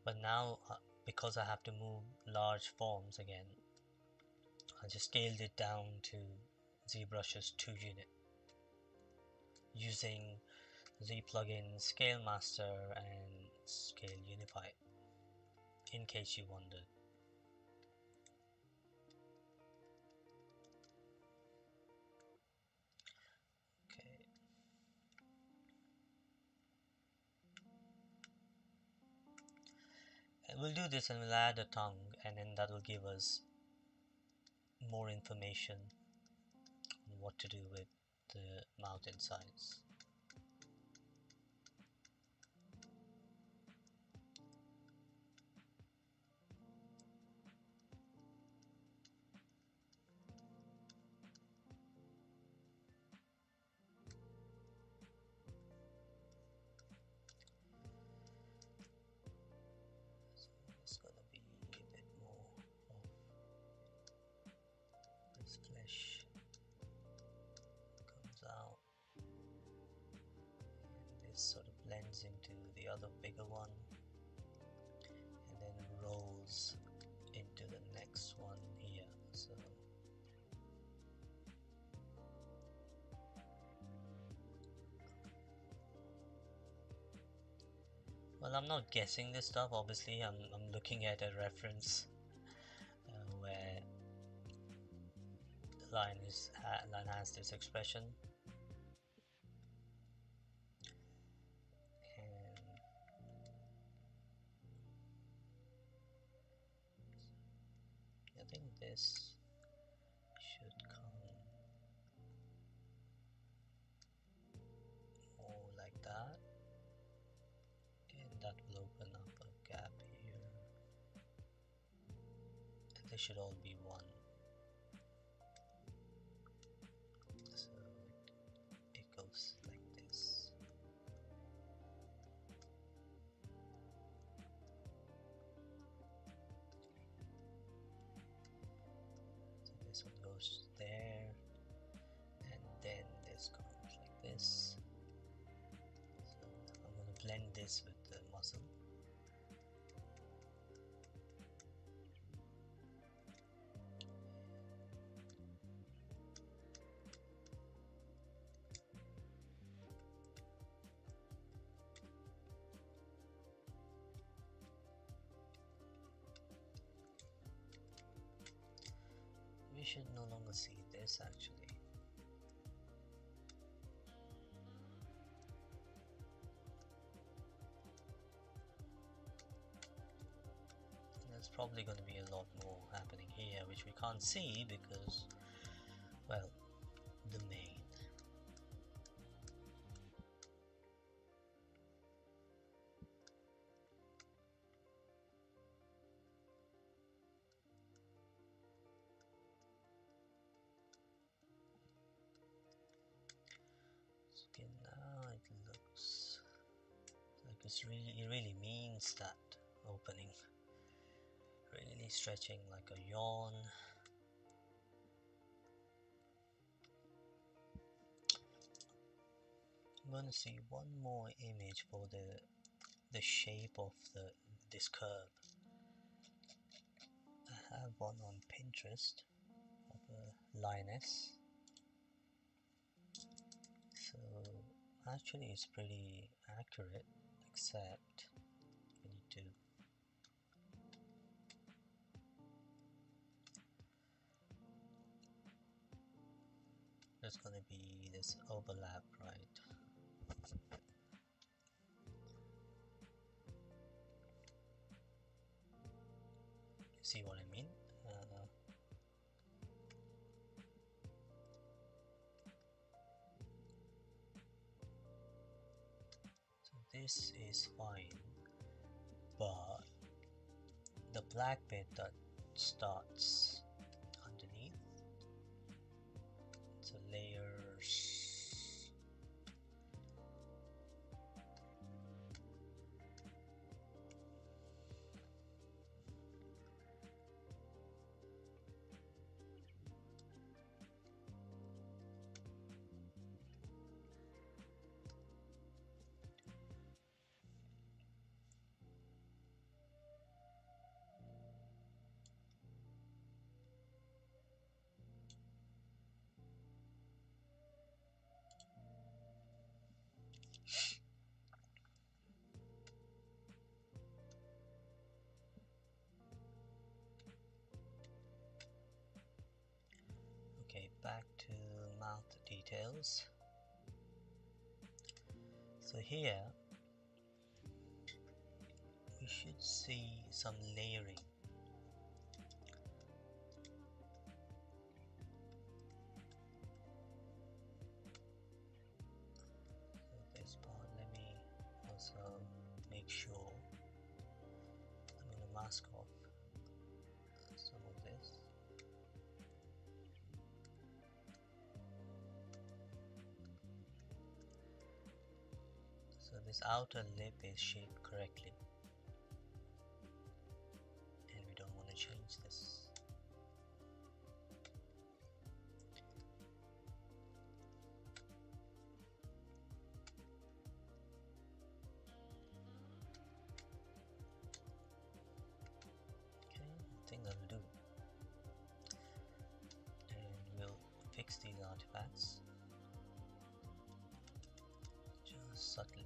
but now because I have to move large forms again, I just scaled it down to ZBrush's 2 unit using Z plugin Scale Master and Scale Unify, in case you wondered. Okay. And we'll do this and we'll add a tongue, and then that will give us more information on what to do with the mouth insides. lines into the other bigger one, and then rows into the next one here. So well, I'm not guessing this stuff, obviously. I'm looking at a reference where the line has this expression, and I think this should come more like that, and that will open up a gap here, and they should all be one. So it goes like this. So this one goes there, and then this comes like this. So I'm going to blend this with the muscle. We should no longer see this actually. There's probably going to be a lot more happening here, which we can't see because, well, the main. Okay, now it looks like it really means that opening, really stretching like a yawn. I'm going to see one more image for the shape of this curve. I have one on Pinterest of a lioness. So actually it's pretty accurate, except we need to there's gonna be this overlap, right? See what I mean? So this is fine, but the black bit that starts underneath, so layers. Okay, back to mouth details. So here we should see some layering. So this part, let me also make sure I'm going to mask off some of this. So this outer lip is shaped correctly, and we don't want to change this. release these artifacts just subtly.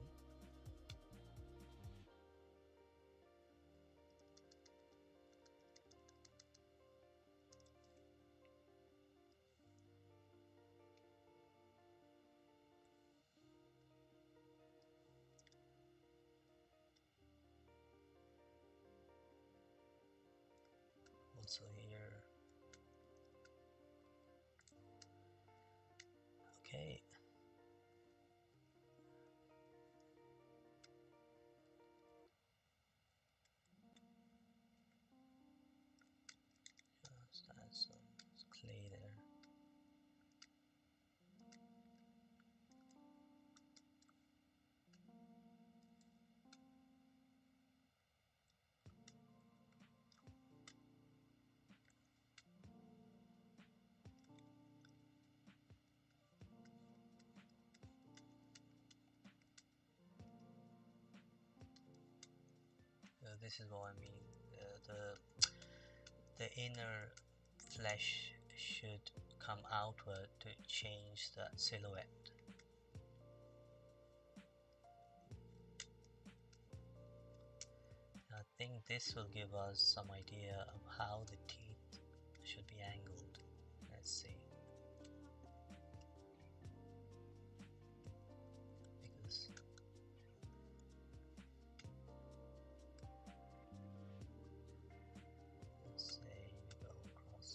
Also here. Okay. Just add some clay there. This is what I mean. The inner flesh should come outward to change that silhouette. I think this will give us some idea of how the teeth should be angled. Let's see. Because let's say we go across.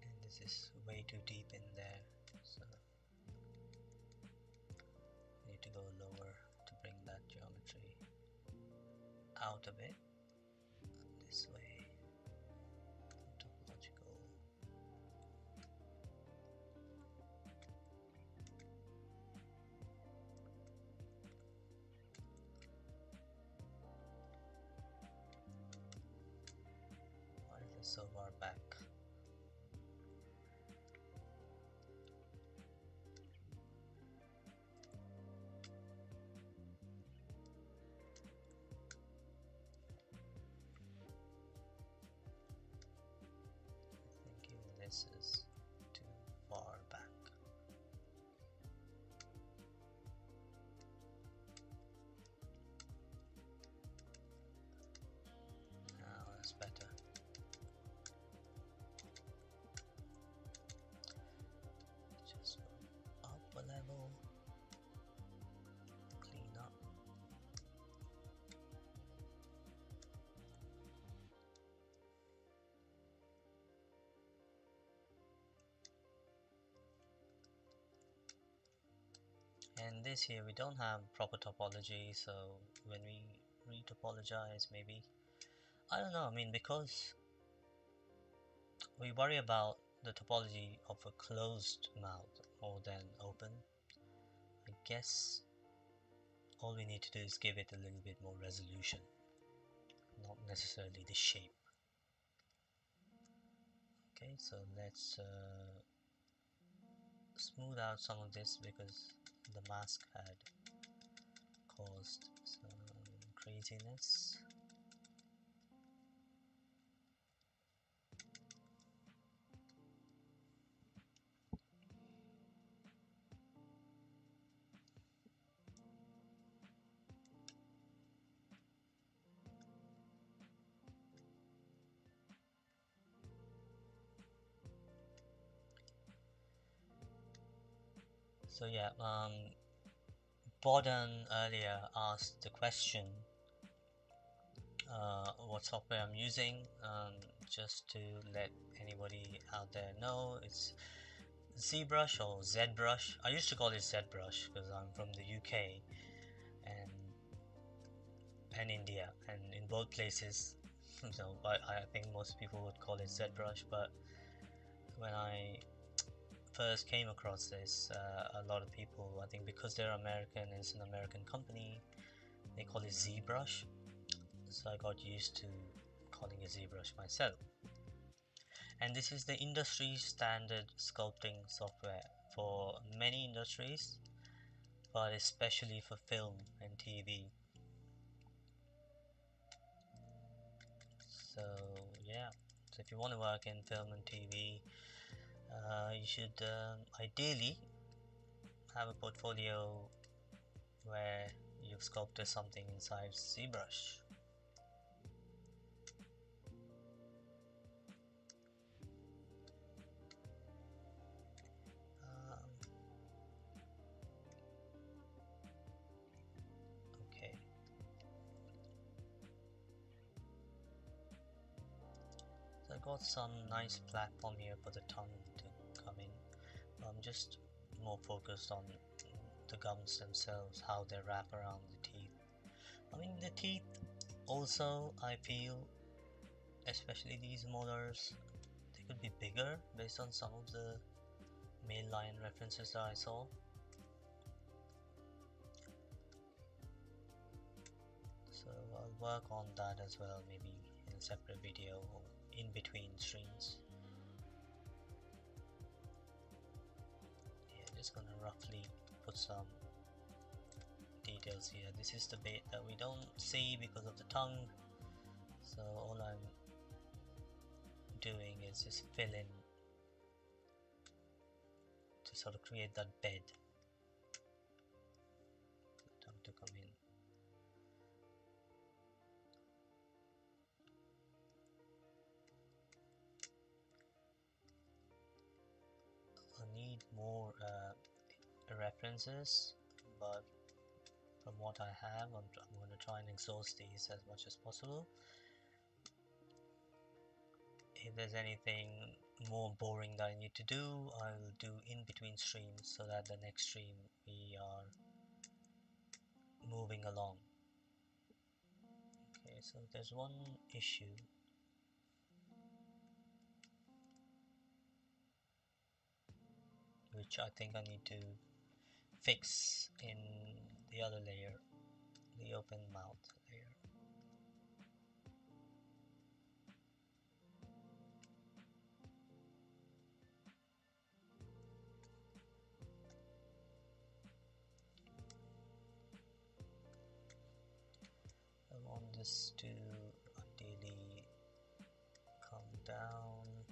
And this is way too deep in there, so need to go lower to bring that geometry out a bit. This way. Topological. Why is it so far back? Thinking this is too far back. Now that's better. Just go up a level, clean up. And this here we don't have proper topology, so when we retopologize, maybe, I don't know, I mean, because we worry about the topology of a closed mouth more than open, I guess all we need to do is give it a little bit more resolution, not necessarily the shape. Okay, so let's smooth out some of this because the mask had caused some craziness. So yeah, Borden earlier asked the question what software I'm using. Just to let anybody out there know, it's ZBrush or ZBrush. I used to call it ZBrush because I'm from the UK and India, and in both places, so I think most people would call it ZBrush. But when I first came across this, a lot of people, I think because they're American, it's an American company, they call it ZBrush. So I got used to calling it ZBrush myself. And this is the industry standard sculpting software for many industries, but especially for film and TV. So yeah, so if you want to work in film and TV, you should ideally have a portfolio where you've sculpted something inside ZBrush. Okay. So I got some nice platform here for the tongue to come in. I'm just more focused on the gums themselves, how they wrap around the teeth. I mean, the teeth also, I feel, especially these molars, they could be bigger based on some of the male lion references that I saw. So I'll work on that as well, maybe in a separate video or in between streams. Yeah, just gonna roughly put some details here. This is the bit that we don't see because of the tongue, so all I'm doing is just fill in to sort of create that bed for the tongue to come in. I need more references, but from what I have, I'm going to try and exhaust these as much as possible. If there's anything more boring that I need to do, I'll do in between streams so that the next stream we are moving along. Okay, so there's one issue. Which I think I need to fix in the other layer, the open mouth layer. I want this to ideally come down,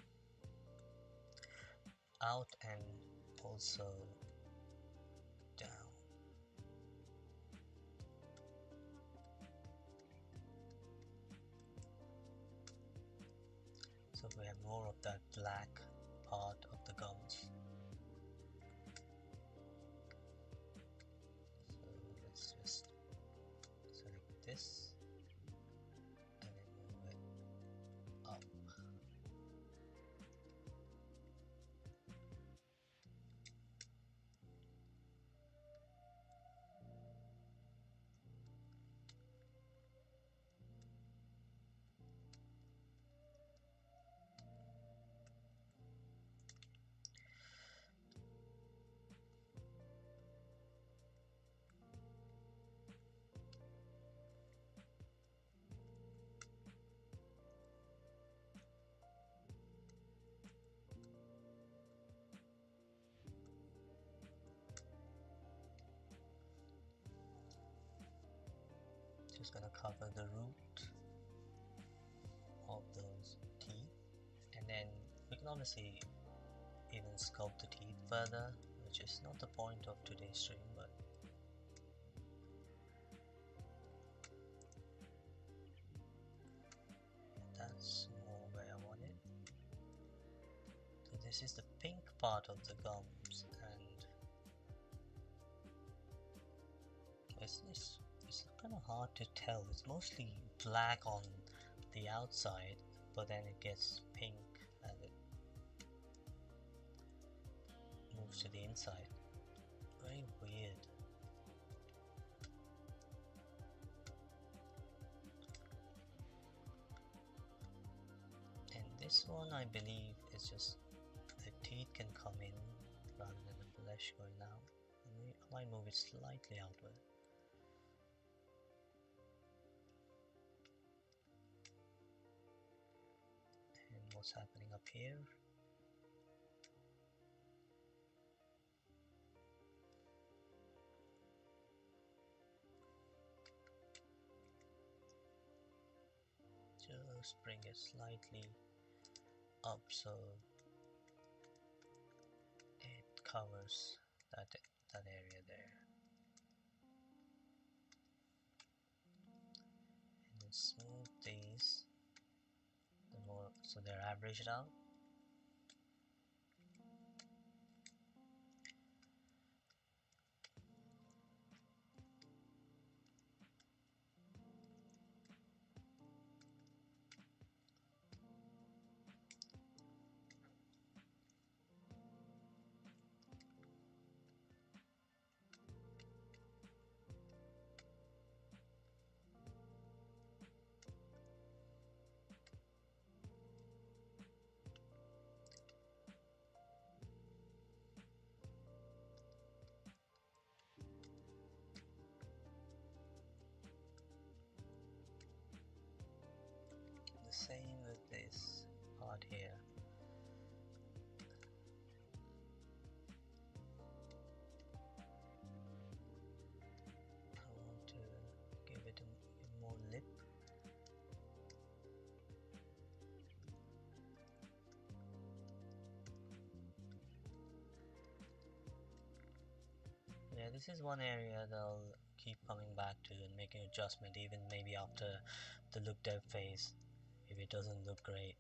out, and also down. So we have more of that black part of the gums. So let's just select this and then move it up. Just gonna cover the root of those teeth, and then we can obviously even sculpt the teeth further, which is not the point of today's stream, but that's more where I want it. So this is the pink part of the gums, and it's kind of hard to tell. It's mostly black on the outside, but then it gets pink as it moves to the inside. Very weird. And this one, I believe, is just the teeth can come in rather than the flesh going out. I might move it slightly outward. And what's happening up here? Just bring it slightly up so it covers that area there. And then smooth these the more so they're averaged out. The same with this part here. I want to give it a more lip. Yeah, this is one area that I'll keep coming back to and making adjustment even maybe after the look dev phase if it doesn't look great.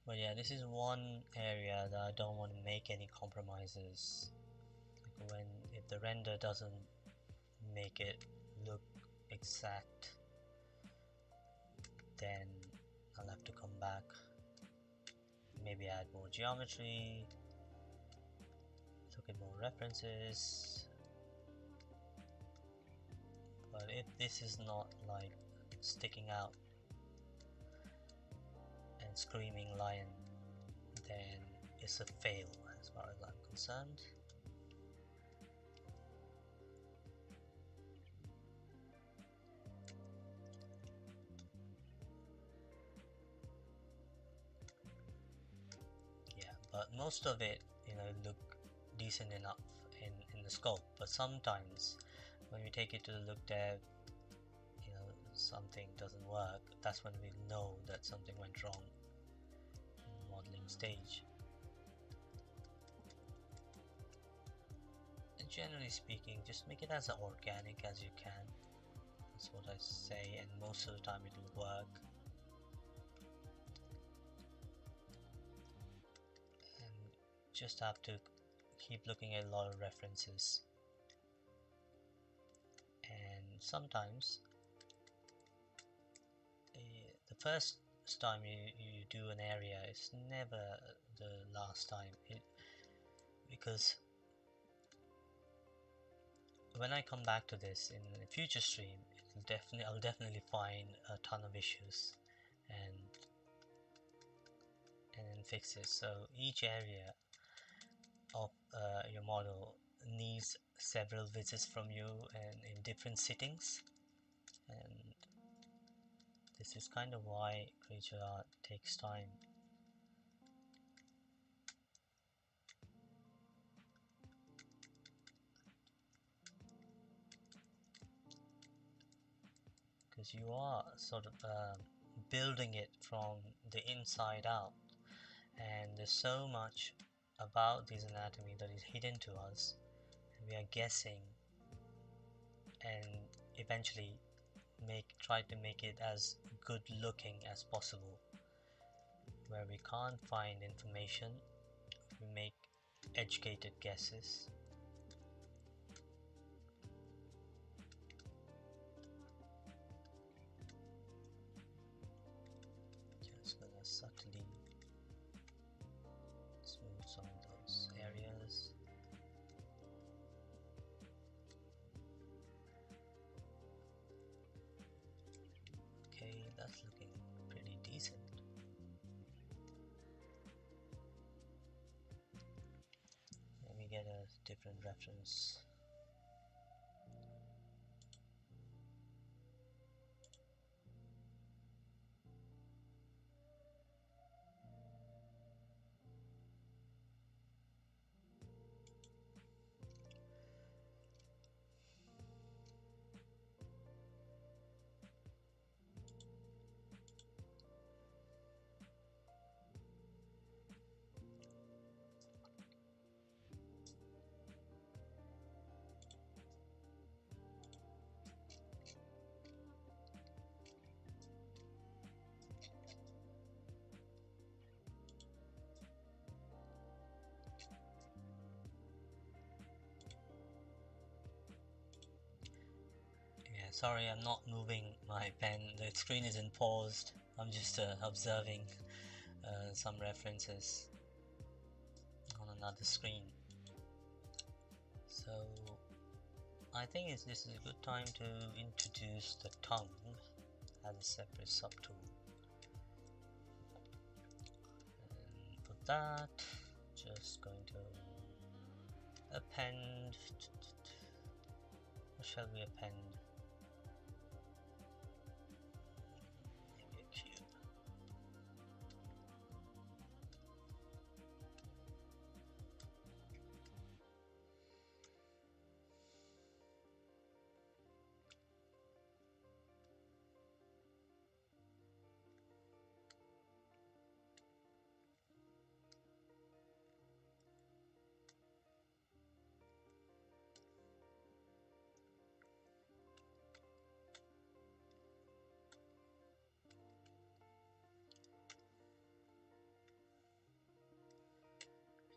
But yeah, this is one area that I don't want to make any compromises. Like if the render doesn't make it look exact, then I'll have to come back, maybe add more geometry, look at more references. But if this is not like sticking out and screaming lion, then it's a fail as far as I'm concerned. Yeah, but most of it, look decent enough in the scope. But sometimes when we take it to the look dev, something doesn't work. That's when we know that something went wrong in the modeling stage. And generally speaking, just make it as organic as you can. That's what I say, and most of the time it will work. And just have to keep looking at a lot of references. And sometimes the first time you do an area is never the last time, because when I come back to this in a future stream, I'll definitely find a ton of issues and then fix it. So each area of your model needs several visits from you and in different settings, and this is kind of why creature art takes time. Because you are sort of building it from the inside out, and there's so much about this anatomy that is hidden to us, and we are guessing and eventually try to make it as good looking as possible. Where we can't find information, we make educated guesses. Just gonna subtly smooth some of those areas. Okay, that's looking decent. Let me get a different reference. Yeah, sorry, I'm not moving my pen. The screen isn't paused. I'm just observing some references on another screen. So I think this is a good time to introduce the tongue as a separate subtool. And for that, just going to append. What shall we append? Maybe a cube.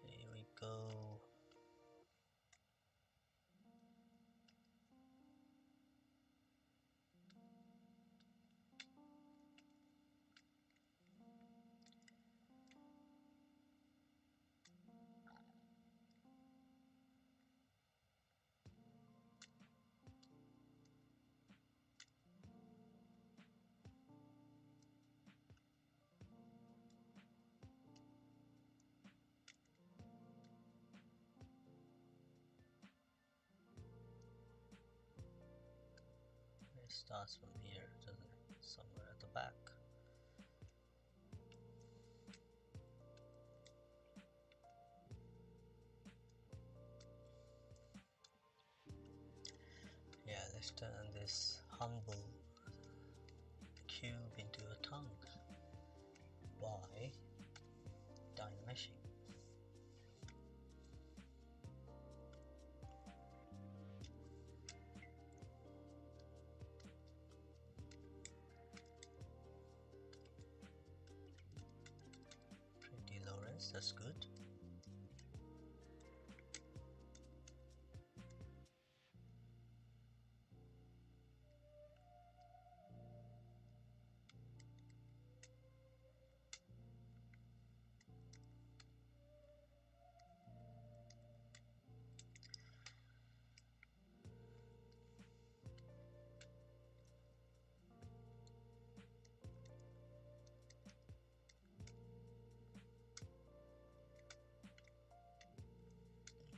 Here we go. It starts from here, doesn't it? Somewhere at the back. Yeah, let's turn this humble cube into a tongue by dynameshing. Pretty low res, that's good.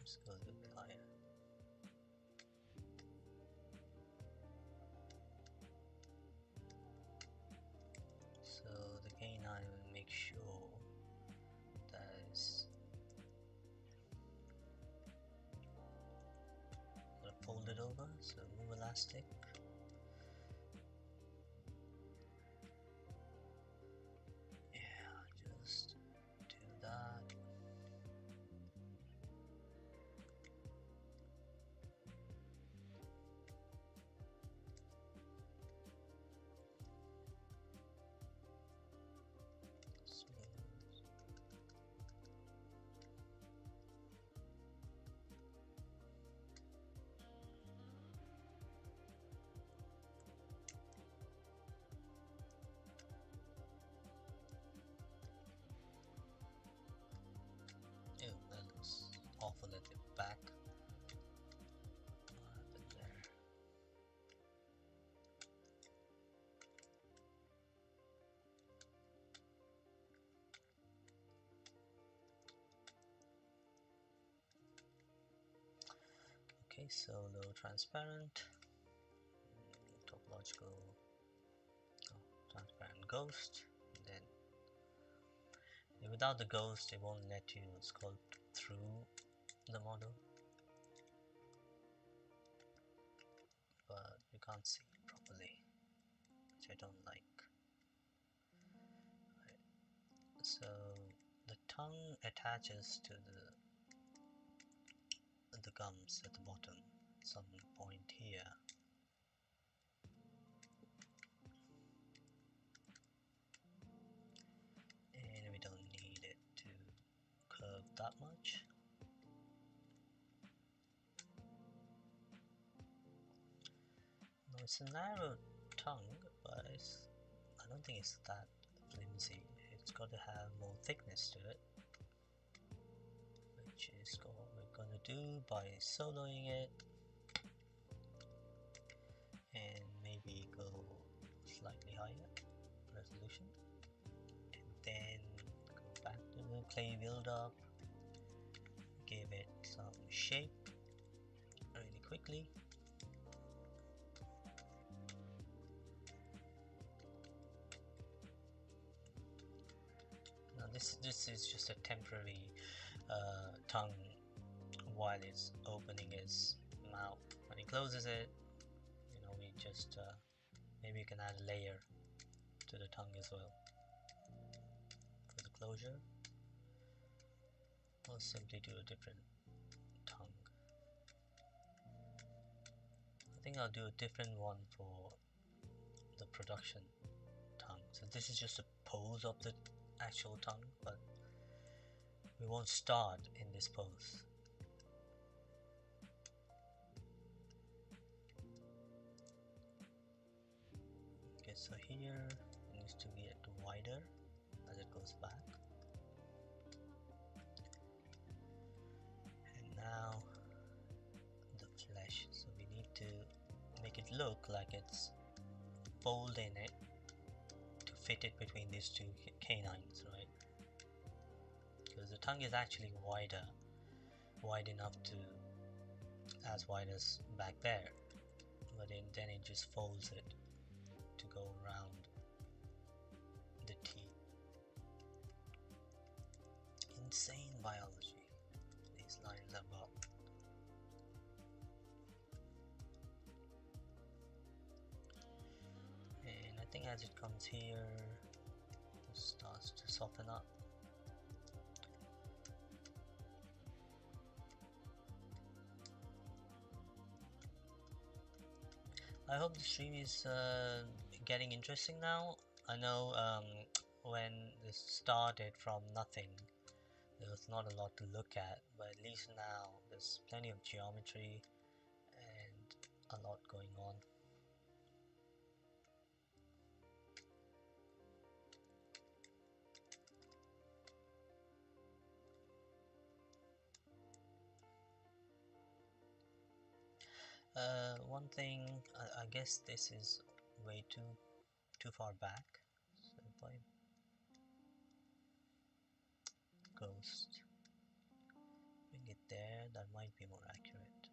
Let's go a little bit higher. So the canine will make sure that is folded over, so move elastic. Yeah, just do that. Okay, solo transparent, topological, transparent ghost. And then without the ghost, it won't let you sculpt through the model, but you can't see it properly, which I don't like. Right. So the tongue attaches to the gums at the bottom, some point here. And we don't need it to curve that much. No, it's a narrow tongue, but I don't think it's that flimsy. It's got to have more thickness to it, which is what we're going to do by soloing it, and maybe go slightly higher resolution, and then go back to the clay build-up, give it some shape really quickly. Now this is just a temporary tongue while it's opening its mouth. When he closes it, we just maybe you can add a layer to the tongue as well for the closure, or simply do a different tongue. I think I'll do a different one for the production tongue. So this is just a pose of the actual tongue, but we won't start in this pose. Okay, so here it needs to get wider as it goes back. And now the flesh. So we need to make it look like it's folding it to fit it between these two canines, right? Because the tongue is actually wide enough to, as wide as back there, but then it just folds it to go around the teeth. Insane biology these lines have got. And I think as it comes here, it starts to soften up. I hope the stream is getting interesting now. I know when this started from nothing, there was not a lot to look at, but at least now there's plenty of geometry and a lot going on. One thing, I guess this is way too far back, so if I ghost bring it there, that might be more accurate.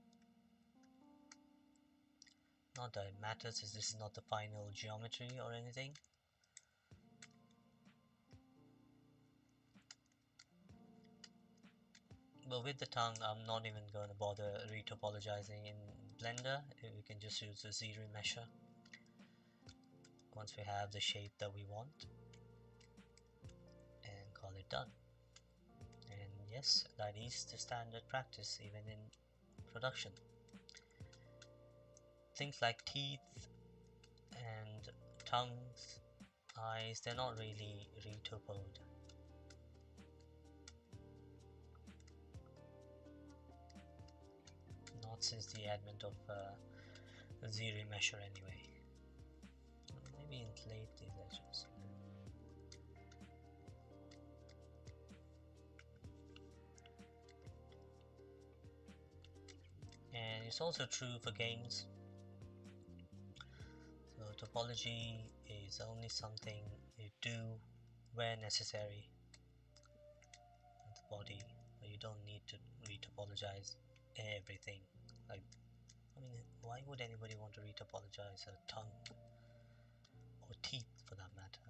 Not that it matters, as this is not the final geometry or anything. But with the tongue, I'm not even going to bother retopologizing in Blender. We can just use the z-remesher once we have the shape that we want and call it done. And yes, that is the standard practice even in production. Things like teeth and tongues, eyes, they're not really retopoed. Not since the advent of z-remesher anyway. Maybe inflate these edges. And it's also true for games. So topology is only something you do where necessary with the body, but you don't need to retopologize everything Like, I mean, why would anybody want to retopologize a tongue or teeth for that matter?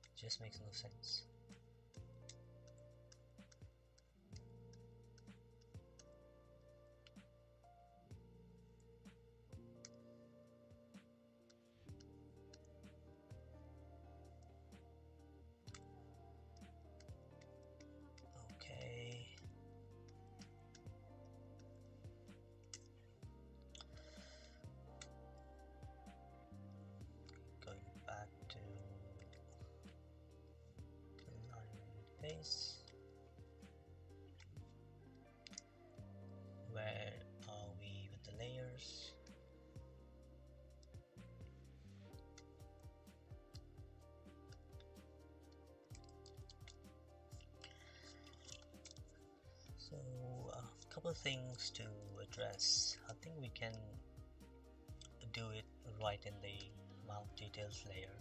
It just makes no sense. Okay. Going back to line face. Where are we with the layers? So a couple of things to address. I think we can do it right in the mouth details layer.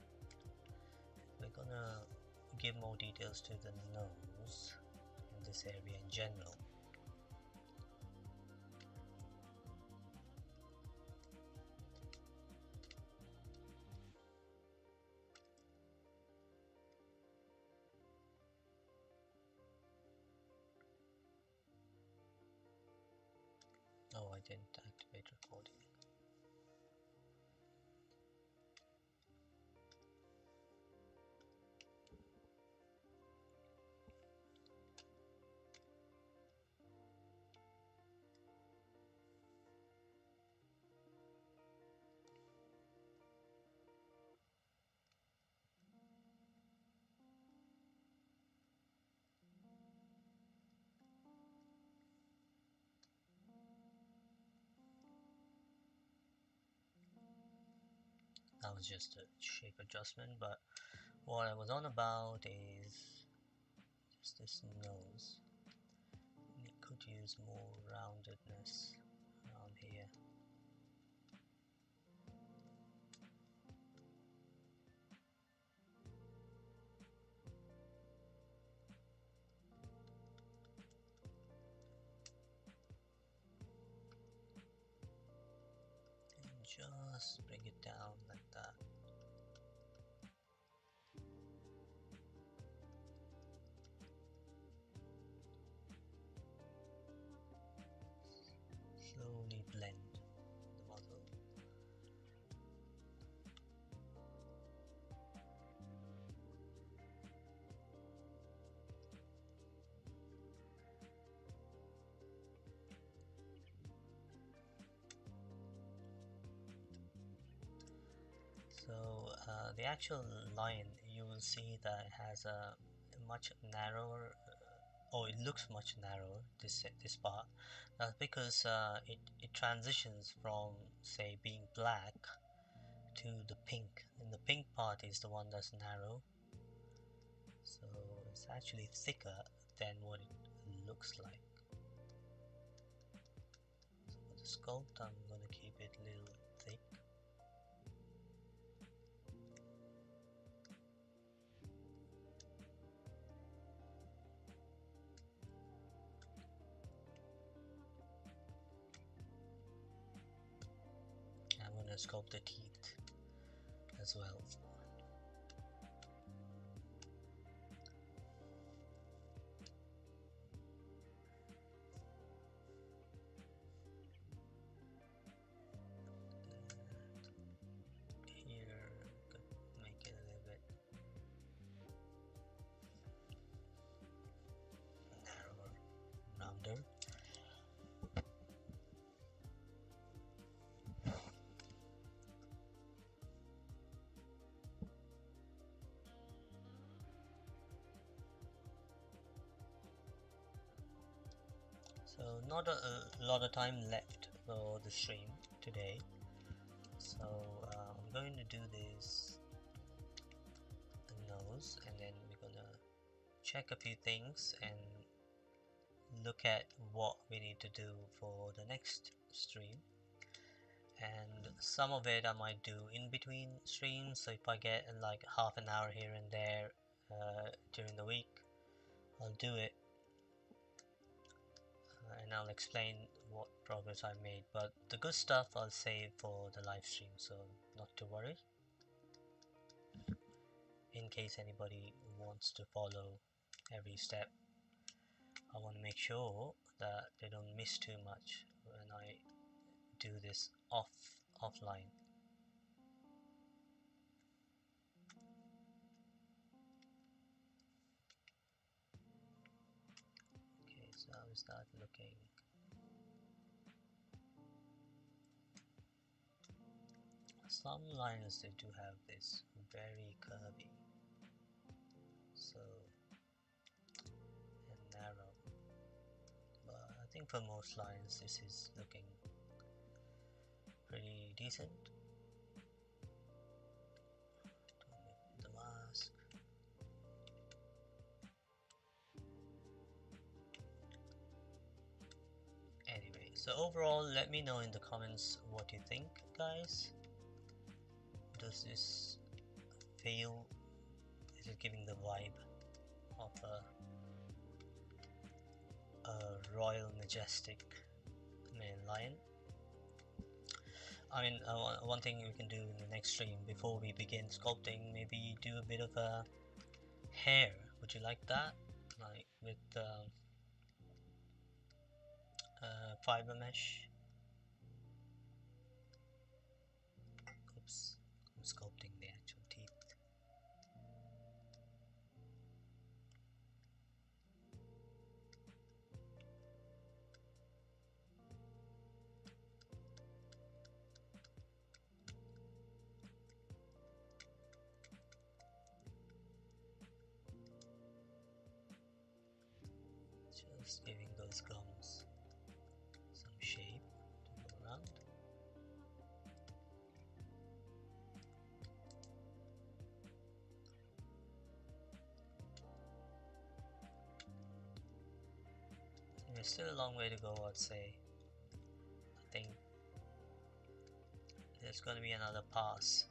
We're gonna give more details to the nose in this area in general. Oh, I didn't activate recording. That was just a shape adjustment, but what I was on about is just this nose. It could use more roundedness around here. And just bring it down like that. Slowly blend the model. So the actual line, you will see that it has a much narrower, or it looks much narrower, this part. That's because it transitions from, say, being black to the pink, and the pink part is the one that's narrow. So it's actually thicker than what it looks like. So for the sculpt, I'm going to keep it a little thick. I'm going to sculpt the teeth as well. Here, could make it a little bit narrower, rounder. So not a lot of time left for the stream today. So I'm going to do this nose, and then we're gonna check a few things and look at what we need to do for the next stream. And some of it I might do in between streams, so if I get like half an hour here and there during the week, I'll do it. and I'll explain what progress I made, but the good stuff I'll save for the live stream, so not to worry. In case anybody wants to follow every step, I want to make sure that they don't miss too much when I do this offline. Okay, so how is that looking? Some lines they do have this very curvy, so and narrow. But I think for most lines this is looking pretty decent. The mask. Anyway, so overall, let me know in the comments what you think, guys. Does this feel? Is it giving the vibe of a royal, majestic lion? I mean, one thing we can do in the next stream before we begin sculpting, maybe do a bit of a hair. Would you like that? Like with fiber mesh? Oops, I'm sculpting the actual teeth. Just giving those gums some shape to go around. There's still a long way to go, I'd say. I think there's going to be another pass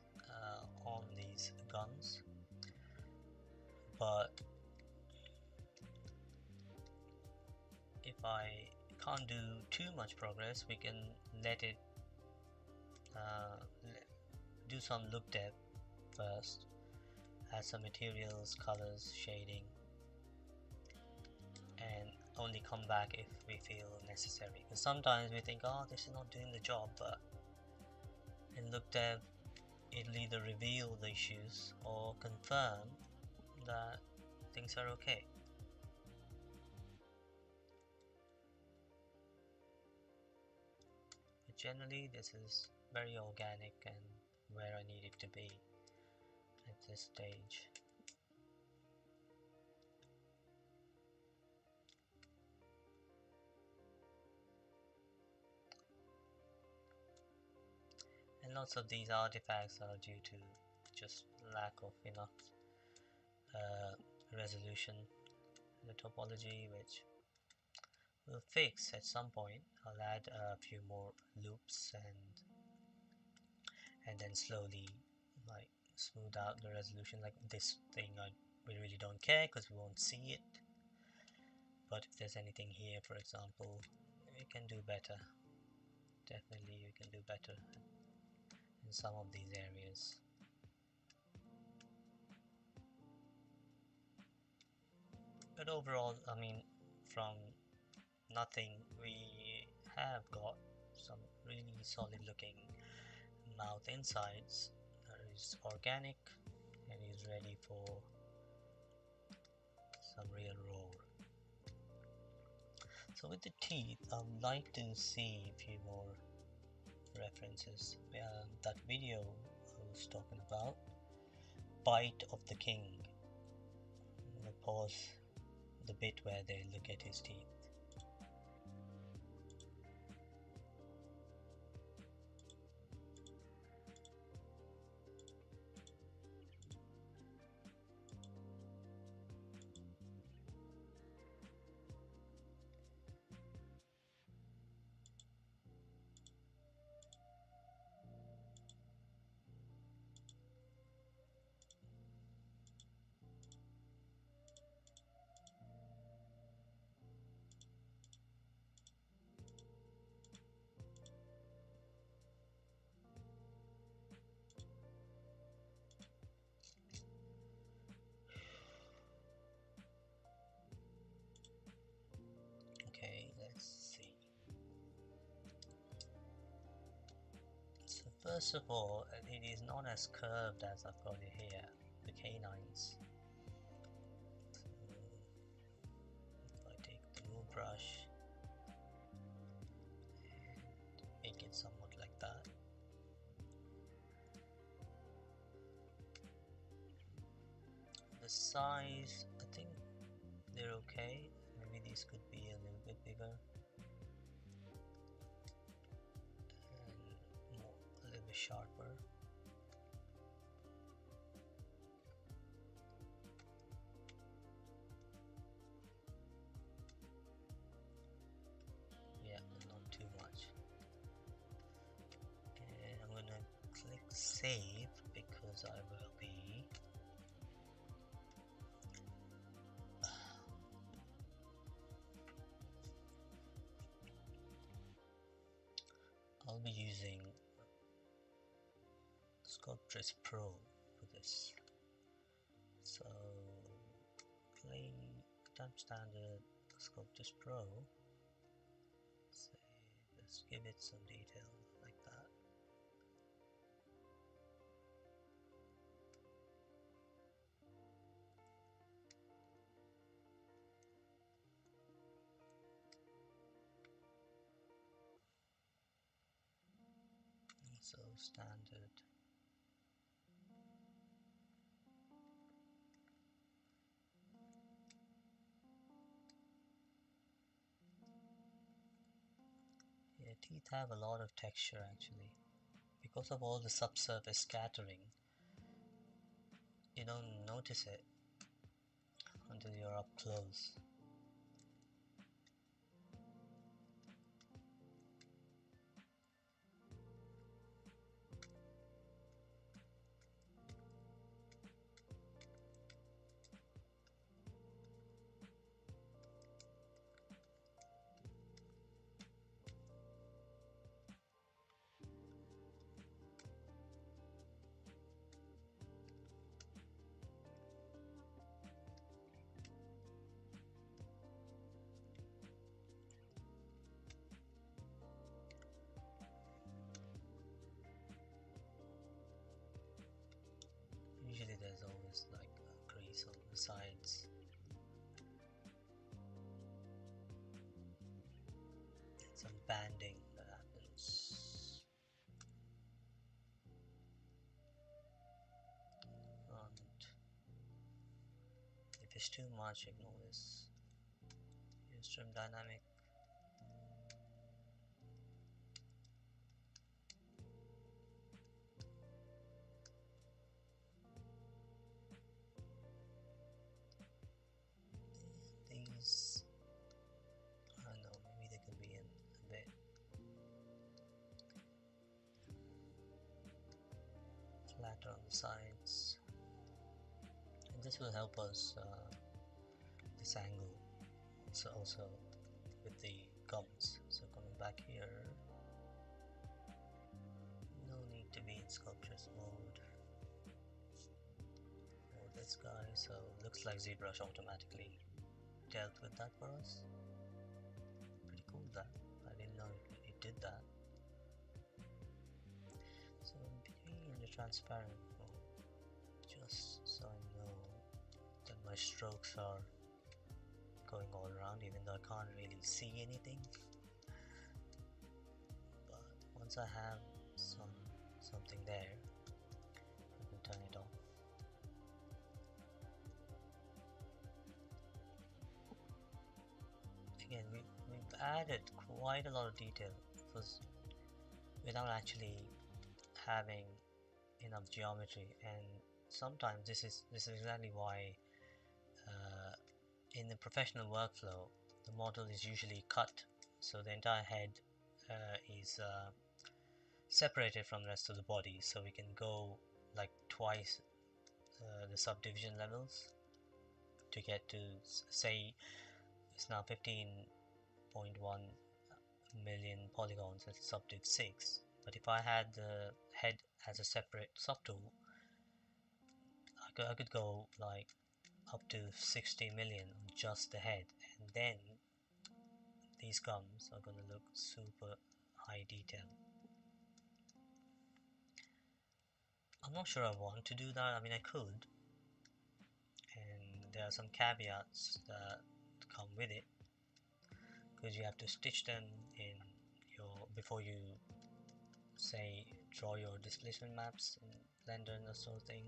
on these gums, but if I can't do too much progress, we can let it do some look depth first, add some materials, colors, shading, and only come back if we feel necessary. Because sometimes we think, oh, this is not doing the job, but in look depth it'll either reveal the issues or confirm that things are okay. But generally this is very organic and where I need it to be at this stage. And lots of these artifacts are due to just lack of enough resolution in the topology, which we'll fix at some point. I'll add a few more loops and then slowly like smooth out the resolution. Like this thing we really don't care because we won't see it, but if there's anything here, for example, we can do better. Definitely we can do better in some of these areas. But overall, I mean, from nothing we have got some really solid looking mouth insides that is organic and is ready for some real roar. So with the teeth, I would like to see a few more references. That video I was talking about, Bite of the King. I'm gonna pause the bit where they look at his teeth. first of all, it is not as curved as I've got it here, the canines. So if I take the blue brush and make it somewhat like that. The size, I think they're okay. Maybe these could be a little bit bigger and more, a little bit sharper. Yeah, but not too much. And I'm gonna click save because I will be I'll be using Sculptress Pro for this. So play time standard Sculptress Pro. Say, let's give it some detail like that. So standard. Yeah, teeth have a lot of texture actually. Because of all the subsurface scattering, you don't notice it until you're up close. Usually there's always like a crease on the sides. And some banding that happens. And if it's too much, ignore this. Use trim dynamic. These, I don't know, maybe they could be a bit flatter on the sides, and this will help us this angle also with the gums. So coming back here, no need to be in sculptress mode for this guy, so looks like ZBrush automatically dealt with that for us. Pretty cool that. I didn't know it did that. So between the transparent mode, just so I know that my strokes are going all around, even though I can't really see anything. But once I have something there, I can turn it off. Again, we've added quite a lot of detail because without actually having enough geometry, and sometimes this is exactly why in the professional workflow the model is usually cut, so the entire head is separated from the rest of the body, so we can go like twice the subdivision levels to get to, say, it's now 15.1 million polygons, it's subdiv 6, but if I had the head as a separate subtool, I could go like up to 60 million on just the head, and then these gums are going to look super high detail. I'm not sure I want to do that. I mean, I could, and there are some caveats that come with it, because you have to stitch them in your before you say draw your displacement maps in Blender and that sort of thing.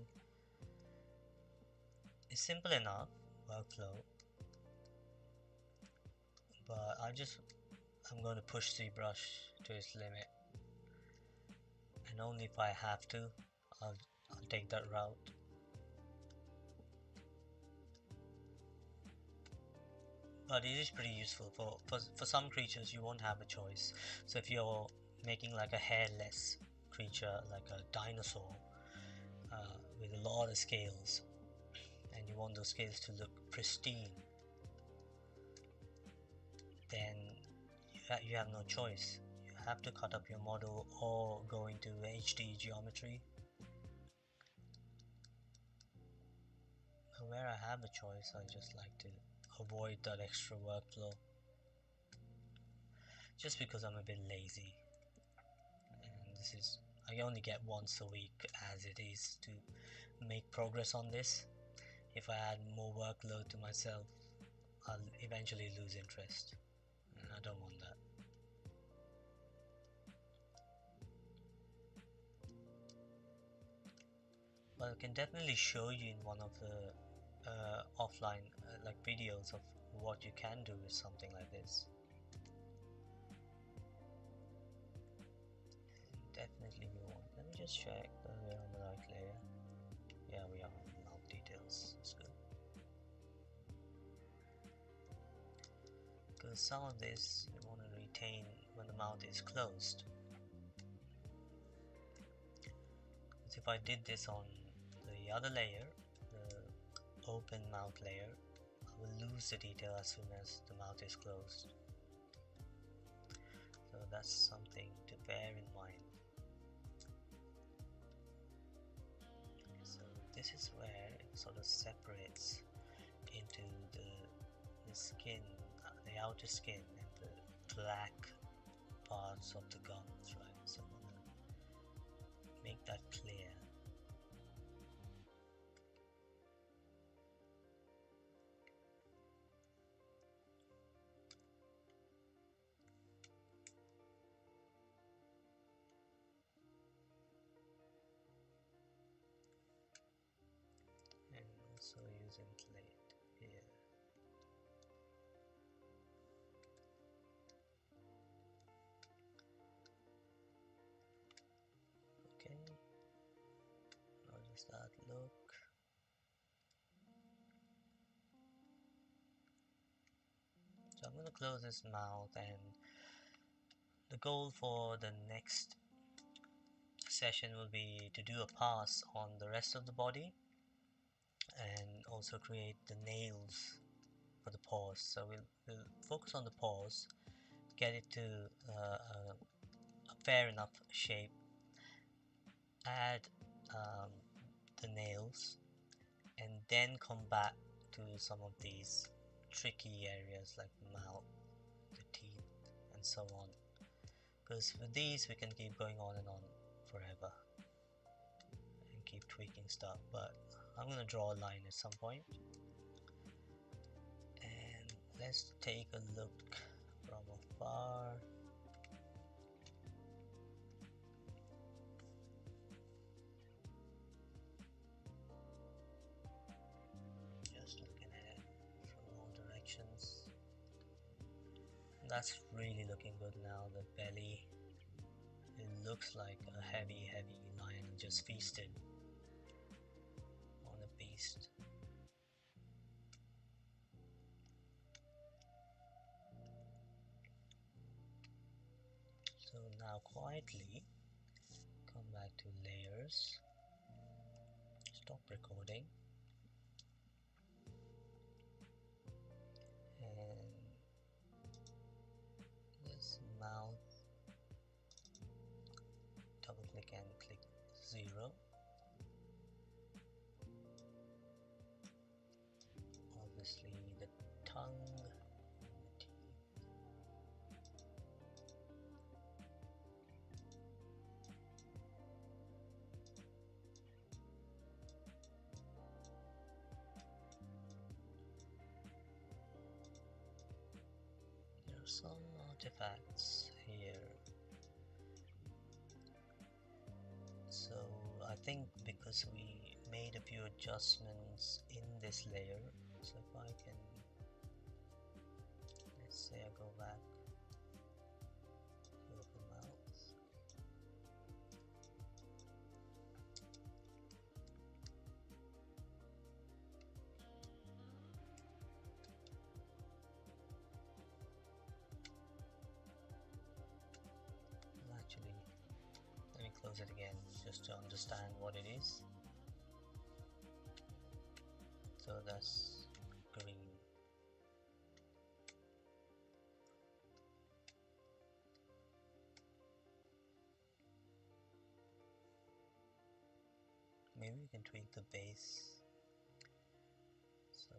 It's simple enough workflow, but I'm going to push ZBrush to its limit, and only if I have to, I'll take that route. But it is pretty useful for some creatures. You won't have a choice. So if you're making like a hairless creature, like a dinosaur, with a lot of scales, and you want those scales to look pristine, then you have no choice. You have to cut up your model or go into HD geometry. But where I have a choice, I just like to avoid that extra workflow, just because I'm a bit lazy. And this is, I only get once a week as it is to make progress on this. If I add more workload to myself, I'll eventually lose interest, and I don't want that. But I can definitely show you in one of the offline like videos of what you can do with something like this. Definitely we want. Let me just check that we're on the right layer. Yeah, we are on mouth details. That's good. Because some of this you want to retain when the mouth is closed. Because if I did this on the other layer, the open mouth layer, I will lose the detail as soon as the mouth is closed. So that's something to bear in mind. So this is where it sort of separates into the skin, the outer skin, and the black parts of the gums, right? So I'm gonna make that clear. And also using plate here. Okay, how does that look? So I'm going to close this mouth, and the goal for the next session will be to do a pass on the rest of the body and also create the nails for the paws. So we'll focus on the paws, get it to a fair enough shape, add the nails, and then come back to some of these tricky areas like the mouth, the teeth, and so on. Because with these we can keep going on and on forever and keep tweaking stuff, but I'm going to draw a line at some point. And let's take a look from afar. Just looking at it from all directions. That's really looking good now. The belly, it looks like a heavy lion just feasted on a beast. So now quietly come back to layers, stop recording, and this mouth, double click and click 0. Obviously the tongue, the teeth. some artifacts here. So I think because we made a few adjustments in this layer, so if I can, let's say I go back to open mouth. Actually, let me close it again just to understand what it is. So that's green. Maybe we can tweak the base. So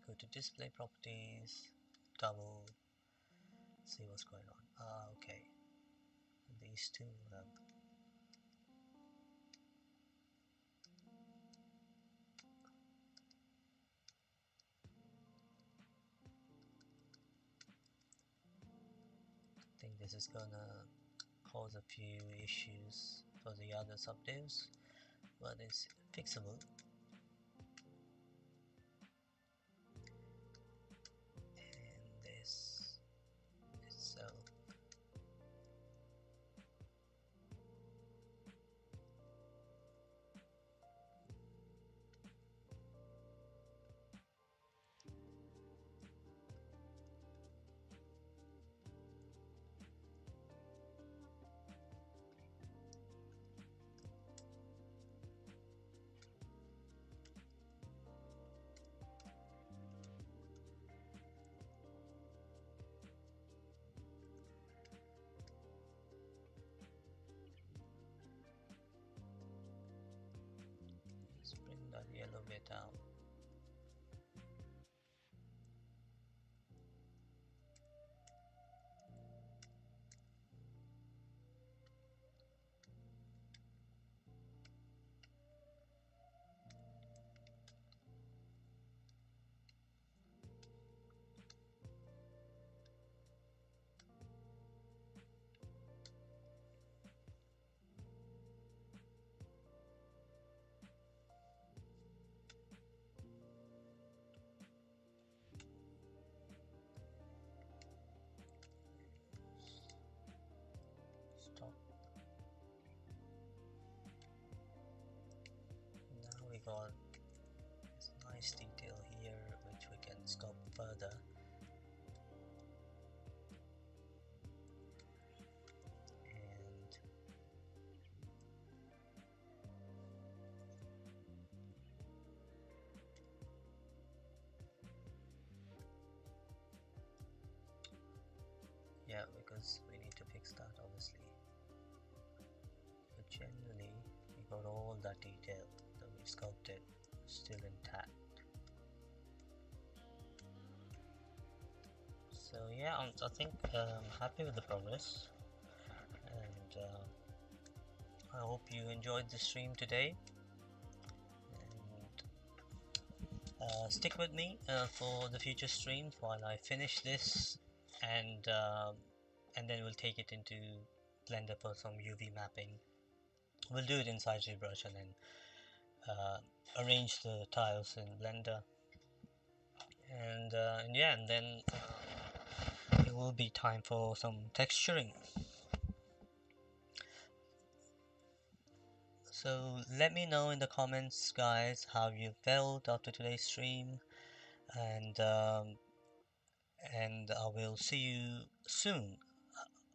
go to display properties, double, see what's going on. Okay, these two have. I think this is gonna cause a few issues for the other subdivs, but it's fixable. And this itself, let's bring that yellow bit out. Stop. Now we got this nice detail here which we can sculpt further. And yeah, because we need to fix that obviously. But generally, we got all that detail that we sculpted still intact. So yeah, I think I'm happy with the progress, and I hope you enjoyed the stream today. And stick with me for the future streams while I finish this, and then we'll take it into Blender for some UV mapping. We'll do it inside ZBrush and then arrange the tiles in Blender, and yeah, and then it will be time for some texturing. So let me know in the comments, guys, how you felt after today's stream, and I will see you soon.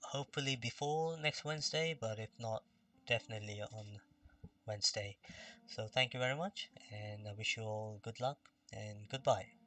Hopefully before next Wednesday, but if not, definitely on Wednesday. So thank you very much, and I wish you all good luck and goodbye.